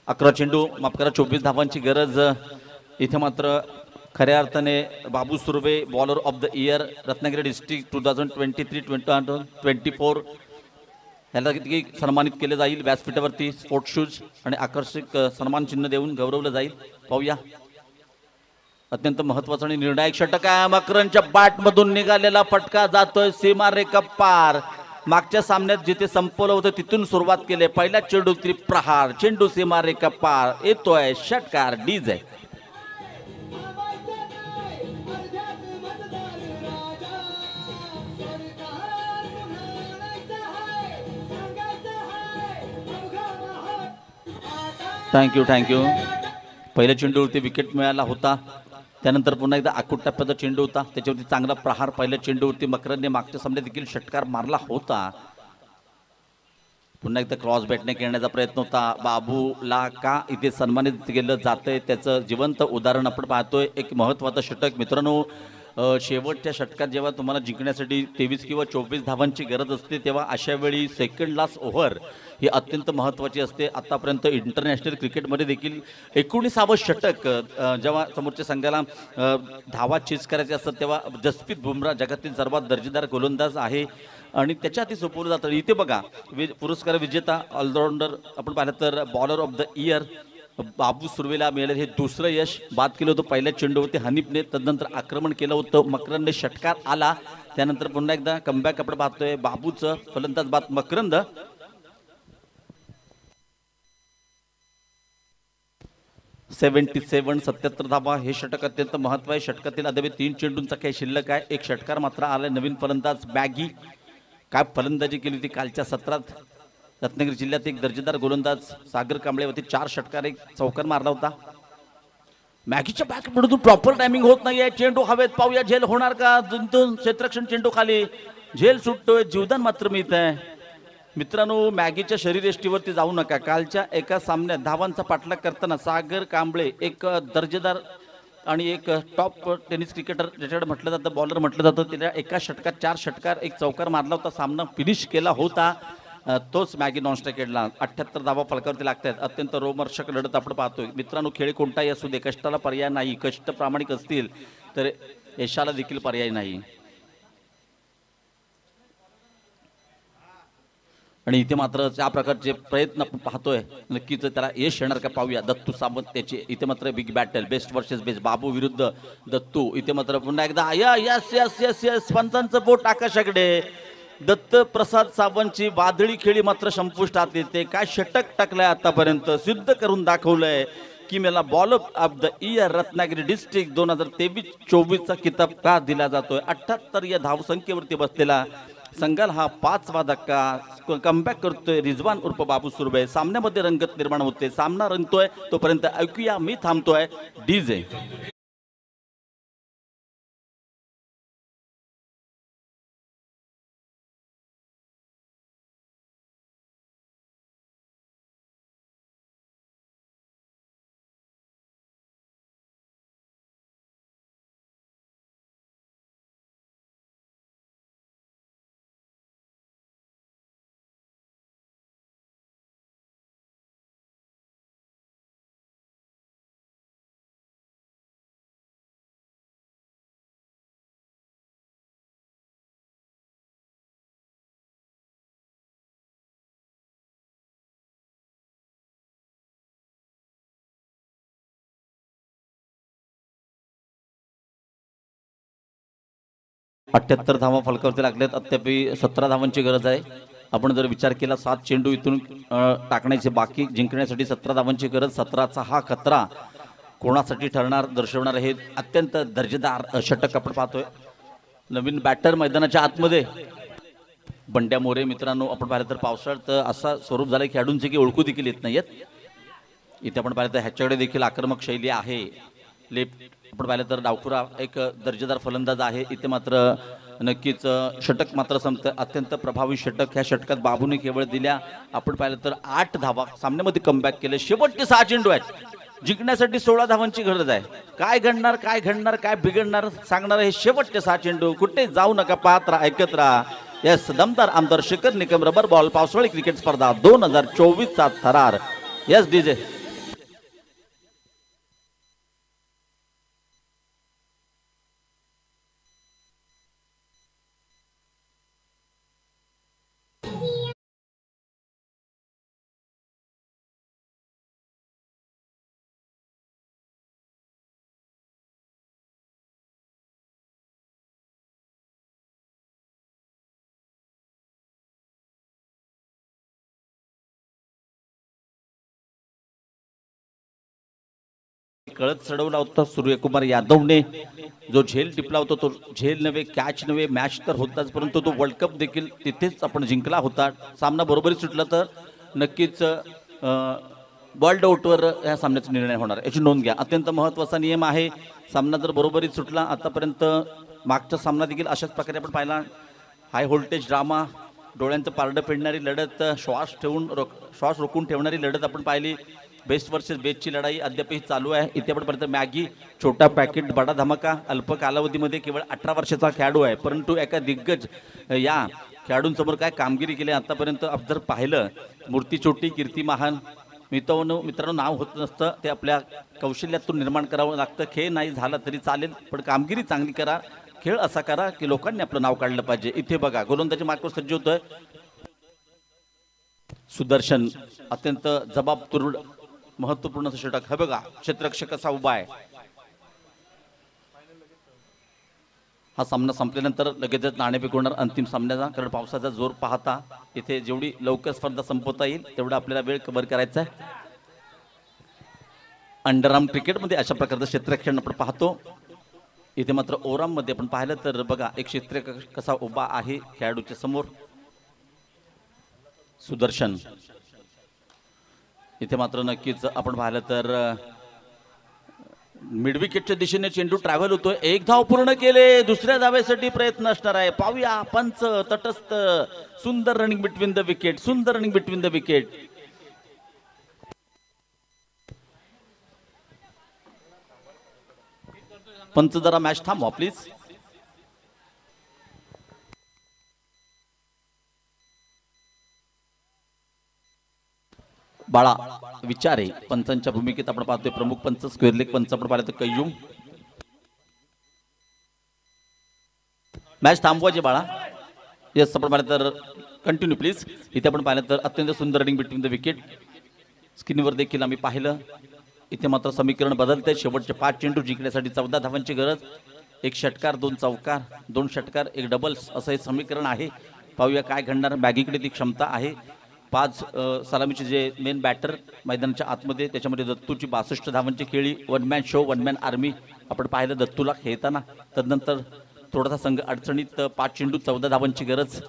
Speaker 4: अकरा चेंडू माफ करा 24 धावांची गरज. इथे मात्र खऱ्या अर्थाने Babu Surve bowler of the year Ratnagiri district 2023-24 ह्याला किती सन्मानित केले जाईल. व्यासपीठावरती स्पोर्ट्स शूज आणि आकर्षक सन्मान चिन्ह देऊन गौरवलं जाईल. पाहूया. अत्यंत महत्वाचा आणि निर्णायक षटक आहे. मकरनच्या बॅट मधून निघालेला फटका जातोय सीमारेखा पार. मागच्या सामन्यात जिथे संपवलं होतं तिथून सुरुवात केली. पहिल्या चेंडू प्रहार, चेंडू सीमारेखा पार येतोय. षटकार डीजे. थँक्यू. पहिल्या चेंडूवरती विकेट मिळाला होता. त्यानंतर पुन्हा एकदा आखूट टप्प्याचा चेंडू होता, त्याच्यावरती चांगला प्रहार. पहिल्या चेंडूवरती मकरनने मागच्या सामन्यात देखील षटकार मारला होता. पुन्हा एकदा क्रॉस बॅटने खेळण्याचा प्रयत्न होता. बाबूला का इथे सन्मानित केलं जातंय त्याचं जिवंत उदाहरण आपण पाहतोय. एक महत्त्वाचं षटक मित्रांनो. शेवटच्या षटकात जेव्हा तुम्हाला जिंकण्यासाठी 23 किंवा 24 धावांची गरज असते, तेव्हा अशा वेळी सेकंड लास्ट ओव्हर ही अत्यंत महत्त्वाची असते. आतापर्यंत इंटरनॅशनल क्रिकेटमध्ये देखील 19वावं षटक जेव्हा समोरच्या संघाला धावा चेस करायचे असतात, तेव्हा जसप्रीत बुमराह जगातील सर्वात दर्जेदार गोलंदाज आहे आणि त्याच्या हाती सोपवलं जातं. इथे बघा पुरस्कार विजेता ऑलराऊंडर आपण पाहिलं तर बॉलर ऑफ द इयर बाबू सुर्वेला मिळालं हे दुसरं यश. बाद केलं होतं पहिल्या चेंडूवरती हनीफने, तदनंतर आक्रमण केलं होतं मकरनने, षटकार आला. त्यानंतर पुन्हा एकदा कमबॅक आपण पाहतोय बाबूचं. फलंदाज बाद मकरंद. 77 धावा. हे षटक अत्यंत महत्त्व आहे. षटकातील अद्याप 3 चेंडूंचा काही शिल्लक आहे. एक षटकार मात्र आलाय. नवीन फलंदाज बॅगी. काय फलंदाजी केली होती कालच्या सत्रात. रत्नागिरी जिल्ह्यात एक दर्जेदार गोलंदाज सागर कांबळेवरती 4 षटकार 1 चौकार मारला होता. मॅगीच्या बॅकमधून प्रॉपर टायमिंग होत नाहीये. चेंडू हवेत. पाहूया झेल होणार का. क्षेत्ररक्षण चेंडू खाली. झेल सुटतोय. जीवदान मात्र मिळत आहे. मित्रांनो, मॅगीच्या शरीरयष्टीवरती जाऊ नका. कालच्या एका सामन्यात धावांचा पाठलाग करताना सागर कांबळे एक दर्जेदार आणि एक टॉप टेनिस क्रिकेटर ज्याच्याकडे म्हटलं जातं, बॉलर म्हटलं जातं, त्याच्या एका षटकात 4 षटकार 1 चौकार मारला होता. सामना फिनिश केला होता. तोच मॅगी नॉनस्ट्रायकेडला 78 धावा फलकावरती लागतात. अत्यंत रोमहर्षक लढत आपण पाहतोय. मित्रांनो, खेळ कोणताही असू दे, कष्टाला पर्याय नाही. कष्ट प्रामाणिक असतील तर यशाला देखील पर्याय नाही. आणि इथे मात्र ज्या प्रकारचे प्रयत्न आपण पाहतोय, नक्कीच त्याला यश येणार का पाहूया. दत्तू सावंत त्याची इथे मात्र big battle, best versus best. Babu विरुद्ध दत्तू. इथे मात्र पुन्हा एकदा यस यस यस यस पंचांचं बोट आकाशाकडे. दत्त प्रसाद सावंतची वादळी खेळी मात्र संपुष्टात येते. काय षटक टाकलंय आतापर्यंत. सिद्ध करून दाखवलंय की मला bowler of the year Ratnagiri district 2023-24चा किताब का दिला जातोय. 78 या धावसंख्येवरती बसलेला संघाला हा 5वा धक्का. कमबॅक करतोय रिजवान उर्फ बाबू सुर्वे. सामन्यामध्ये रंगत निर्माण होते. सामना रंगतोय तोपर्यंत ऐकूया मी थांबतोय डीजे. 78 धावा फलकावरती लागल्यात. अद्याप 17 धावांची गरज आहे. आपण जर विचार केला 7 चेंडू इथून टाकण्याचे बाकी, जिंकण्यासाठी 17 धावांची गरज. 17चा हा खतरा कोणासाठी ठरणार दर्शवणार हे अत्यंत दर्जेदार षटक आपण पाहतोय. नवीन बॅटर मैदानाच्या आतमध्ये बंड्या मोरे. मित्रांनो आपण पाहिलं तर पावसाळ्यात असा स्वरूप झालं खेळाडूंचे की ओळखू देखील येत नाहीयेत. इथे आपण पाहिलं तर ह्याच्याकडे देखील आक्रमक शैली आहे. लेफ्ट आपण पाहिलं तर डावखुरा एक दर्जेदार फलंदाज आहे. इथे मात्र नक्कीच षटक मात्र संपतं. अत्यंत प्रभावी षटक. ह्या षटकात बाबूने केवळ दिल्या आपण पाहिलं तर 8 धावा. सामन्यामध्ये कमबॅक केले. शेवटचे 6 चेंडू आहेत. जिंकण्यासाठी 16 धावांची गरज आहे. काय घडणार काय घडणार काय बिघडणार सांगणार हे शेवटचे 6 चेंडू. कुठे जाऊ नका, पाहत राहा, ऐकत राहा. यस, दमदार आमदार शिखर निकम रबर बॉल पावसाळी क्रिकेट स्पर्धा 2024चा थरार. Yes DJ. कळत चढवला होता सूर्यकुमार यादवने. जो झेल टिपला होता तो झेल नव्हे, कॅच नव्हे, मॅच तर होताच, परंतु तो वर्ल्ड कप देखील तिथेच आपण जिंकला होता. सामना बरोबरी सुटला तर नक्कीच वर्ल्ड आउटवर या सामन्याचा निर्णय होणार याची नोंद घ्या. अत्यंत महत्त्वाचा नियम आहे. सामना जर बरोबरीत सुटला, आतापर्यंत मागचा सामना देखील अशाच प्रकारे आपण पाहिला. हाय व्होल्टेज ड्रामा, डोळ्यांचं पारडं फेडणारी लढत, श्वास रोखून ठेवणारी लढत आपण पाहिली. बेस्ट वर्सेस बेस्टची लढाई अद्यापही चालू आहे. इथे आपण पर्यंत मॅगी छोटा पॅकेट बडा धमाका. अल्प कालावधीमध्ये केवळ 18 वर्षाचा खेळाडू आहे, परंतु एका दिग्गज या खेळाडूंसमोर काय कामगिरी केली आतापर्यंत जर पाहिलं. मूर्ती छोटी कीर्ती महान. मित्रांनो नाव होत नसतं, ते आपल्या कौशल्यातून निर्माण करावं लागतं. खेळ नाही झाला तरी चालेल, पण कामगिरी चांगली करा. खेळ असा करा की लोकांनी आपलं नाव काढलं पाहिजे. इथे बघा गोलंदाजी मार्कवर सज्ज होतोय सुदर्शन. अत्यंत जबाबदार महत्वपूर्ण षटक. हे बघा क्षेत्ररक्षक कसा उभा आहे. हा सामना संपल्यानंतर लगेचच नाणे फेकवणार अंतिम सामन्याचा, कारण पावसाचा जोर पाहता इथे जेवढी लवकर स्पर्धा संपवता येईल तेवढा आपल्याला वेळ कव्हर करायचा आहे. अंडरआर्म क्रिकेटमध्ये अशा प्रकारचं क्षेत्ररक्षण आपण पाहतो. इथे मात्र ओराम मध्ये आपण पाहिलं तर बघा एक क्षेत्ररक्षक कसा उभा आहे खेळाडूच्या समोर. सुदर्शन. इथे मात्र नक्कीच आपण पाहिलं तर मिड विकेटच्या दिशेने चेंडू ट्रॅव्हल होतोय. 1 धाव पूर्ण केले. दुसऱ्या धावेसाठी प्रयत्न असणार आहे. पाहूया पंच तटस्थ. सुंदर रनिंग बिटवीन द विकेट. सुंदर रनिंग बिटवीन द विकेट. पंच जरा मॅच थांबवा प्लीज. बाळा विचारे पंचांच्या भूमिकेत आपण पाहतोय. प्रमुख पंच स्क्वेअर लेग पंच आपण पाहतो कय्यूम. मॅच थांबवायचे बाळा. येस आपण पाहिलं तर कंटिन्यू प्लीज. इथे आपण पाहिलं तर अत्यंत सुंदर रनिंग बिटवीन द विकेट. स्क्रीनवर देखील आम्ही पाहिलं. इथे मात्र समीकरण बदलते. शेवटचे 5 चेंडू जिंकण्यासाठी 14 धावांची गरज. 1 षटकार 2 चौकार, 2 षटकार 1 डबल्स असं हे समीकरण आहे. पाहूया काय घडणार. बॅगीकडे ती क्षमता आहे. 5 सलामीचे जे मेन बॅटर मैदानाच्या आतमध्ये, त्याच्यामध्ये दत्तूची 62 धावांची खेळी. 1 मॅन शो 1 मॅन आर्मी आपण पाहिलं दत्तूला खेळताना. तदनंतर थोडासा संघ अडचणीत. 5 चेंडू 14 धावांची गरज.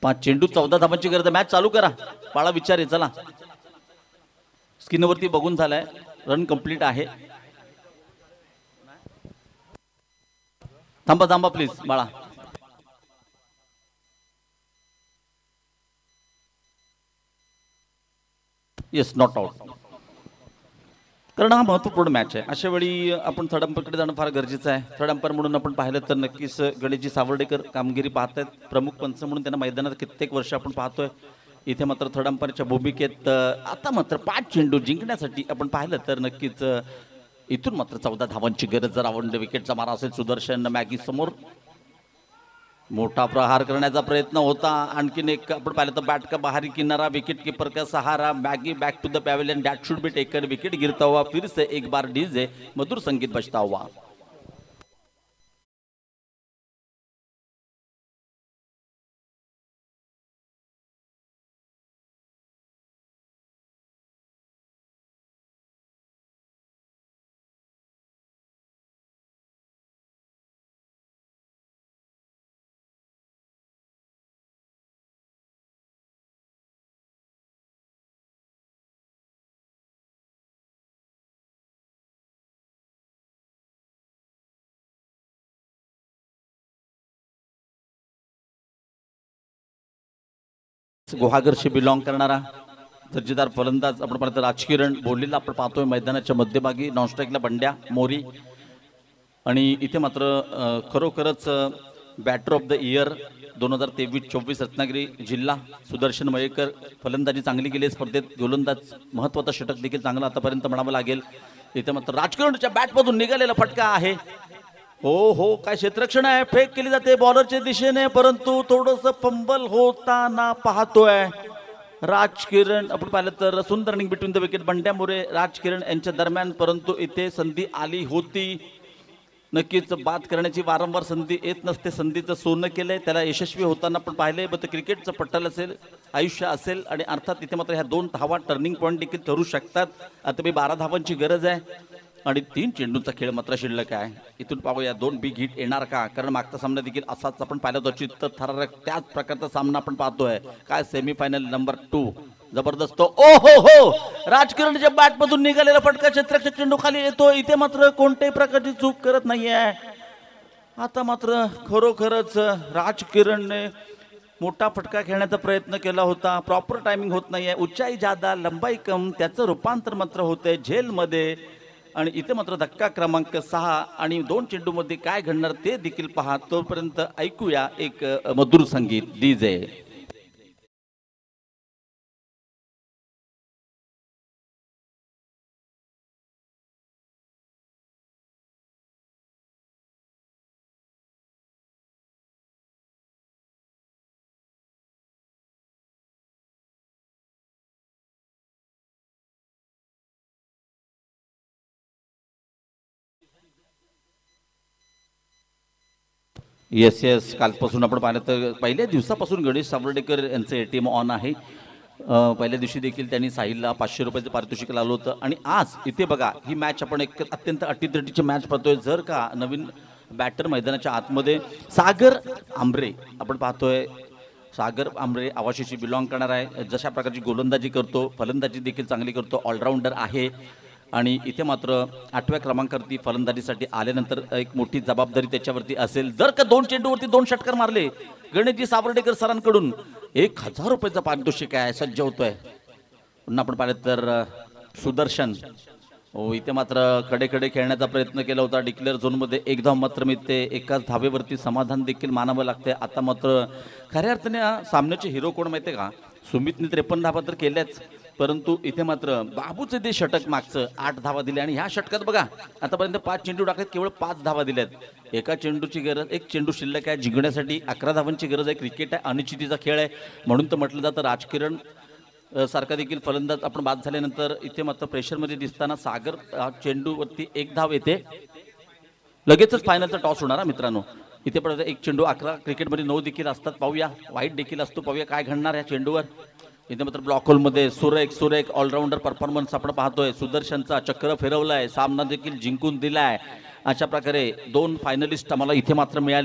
Speaker 4: पाच चेंडू 14 धावांची गरज. मॅच चालू करा बाळा विचारे. चला स्क्रीनवरती बघून झालाय. रन कंप्लीट आहे. थांबा थांबा प्लीज बाळा. Yes not out. कारण हा महत्वपूर्ण मॅच आहे. अशा वेळी आपण थर्ड अंपरकडे जाणं फार गरजेचं आहे. थर्ड अंपर म्हणून आपण पाहिलं तर नक्कीच गणेशजी सावर्डेकर कामगिरी पाहतात. प्रमुख पंच म्हणून त्यांना मैदानात कित्येक वर्ष आपण पाहतोय. इथे मात्र थर्ड अंपरच्या भूमिकेत. आता मात्र 5 चेंडू जिंकण्यासाठी आपण पाहिलं तर नक्कीच इथून मात्र 14 धावांची गरज. जर आवडलं विकेटचा मारा असेल सुदर्शन. मॅगी समोर मोठा प्रहार करण्याचा प्रयत्न होता. आणखीन एक आपण पाहिलं तर बॅट का बाहरी किनारा, विकेट कीपर का सहारा, Maggi back to the pavilion, that should be taken. Wicket गिरता हुआ फिर से एक बार डीजे मधुर संगीत बजता हुआ. गुहागरशी बिलॉंग करणारा दर्जेदार फलंदाज आपण पाहतो राजकिरण बोललेला आपण पाहतोय मैदानाच्या मध्यभागी. नॉनस्ट्राईकला बंड्या मोरी. आणि इथे मात्र खरोखरच batter of the year 2023-24 Ratnagiri जिल्हा सुदर्शन मयेकर. फलंदाजी चांगली केली स्पर्धेत. गोलंदाज महत्वाचा षटक देखील चांगला आतापर्यंत म्हणावं लागेल. इथे मात्र राजकिरणच्या बॅटमधून निघालेला फटका आहे. हो काय क्षेत्ररक्षण आहे. फेक केली जाते बॉलरच्या दिशेने, परंतु थोडंसं फंबल होताना पाहतोय राजकिरण. आपण पाहिलं तर सुंदर रनिंग बिटवीन द विकेट. बंड्या मोरे राजकिरण यांच्या दरम्यान, परंतु इथे संधी आली होती. नक्कीच बाद करण्याची वारंवार संधी येत नसते. संधीचं सोनं केलंय, त्याला यशस्वी होताना पण पाहिलंय. पण क्रिकेटचं पट्टल असेल, आयुष्य असेल, आणि अर्थात इथे मात्र ह्या 2 धावा टर्निंग पॉईंट देखील ठरू शकतात. आता 12 धावांची गरज आहे आणि 3 चेंडूंचा खेळ मात्र शिल्लक आहे. इथून पाहूया 2 बिग हिट येणार का, कारण मागचा सामना देखील असाच आपण पाहिला होता. चित्त थरारक त्याच प्रकारचा सामना आपण पाहतोय. काय सेमीफायनल नंबर 2 जबरदस्त. ओ हो राजकिरणच्या बॅट मधून निघालेला फटका क्षेत्ररक्षक चेंडू खाली येतो. इथे मात्र कोणत्याही प्रकारची चूक करत नाहीये. आता मात्र खरोखरच राजकिरणने मोठा फटका खेळण्याचा प्रयत्न केला होता. प्रॉपर टायमिंग होत नाहीये. उंचाई जादा लंबाई कम, त्याचं रूपांतर मात्र होतंय झेलमध्ये. आणि इथे मात्र धक्का क्रमांक 6 आणि 2 चेंडूमध्ये काय घडणार ते देखील पहा. तोपर्यंत ऐकूया एक मधुर संगीत डीजे. येस कालपासून आपण पाहिलं तर पहिल्या दिवसापासून गणेश सावर्डेकर यांचं एटीएम ऑन आहे. पहिल्या दिवशी देखील त्यांनी साहिलला 500 रुपयाचं पारितोषिक लावलं होतं. आणि आज इथे बघा ही मॅच आपण एक अत्यंत अटीतटीची मॅच पाहतोय. जर का नवीन बॅटर मैदानाच्या आतमध्ये सागर आंबरे आपण पाहतोय. सागर आंबरे आवाशीशी बिलॉंग करणार आहे. जशा प्रकारची गोलंदाजी करतो, फलंदाजी देखील चांगली करतो, ऑलराऊंडर आहे. आणि इथे मात्र 8व्या क्रमांकावरती फलंदाजीसाठी आल्यानंतर एक मोठी जबाबदारी त्याच्यावरती असेल. जर का 2 चेंडूवरती 2 षटकार मारले गणेशजी सावर्डेकर सरांकडून 1000 रुपयाचं पारितोषिक आहे. सज्ज होतोय. पुन्हा आपण पाहिलं तर सुदर्शन इथे मात्र कडे खेळण्याचा प्रयत्न केला होता. डिक्लेअर झोनमध्ये 1 धाव मात्र मिळते. एकाच धावेवरती समाधान देखील मानावं लागते. आता मात्र खऱ्या अर्थाने सामन्याचे हिरो कोण माहितीये का? सुमितने 53 धावा तर केल्याच, परंतु इथे मात्र बाबूचे ते षटक मागचं 8 धावा दिले. आणि ह्या षटकात बघा आतापर्यंत 5 चेंडू टाकलेत, केवळ 5 धावा दिल्यात. एका चेंडूची गरज, 1 चेंडू शिल्लक आहे. जिंकण्यासाठी 11 धावांची गरज आहे. क्रिकेट आहे, अनिश्चितीचा खेळ आहे. म्हणून तर म्हटलं जातं राजकिरण सारखा देखील फलंदाज आपण बाद झाल्यानंतर इथे मात्र प्रेशरमध्ये दिसताना सागर चेंडूवरती 1 धाव येते. लगेचच फायनलचा टॉस होणार मित्रांनो. इथे पण 1 चेंडू 11, क्रिकेटमध्ये 9 देखील असतात. पाहूया वाईट देखील असतो. पाहूया काय घडणार या चेंडूवर. इथे मात्र ब्लॉक होलमध्ये सुरेख ऑलराऊंडर परफॉर्मन्स आपण पाहतोय. सुदर्शनचा चक्र फिरवलाय, सामना देखील जिंकून दिलाय. अशा प्रकारे 2 फायनलिस्ट आम्हाला इथे मात्र मिळाले.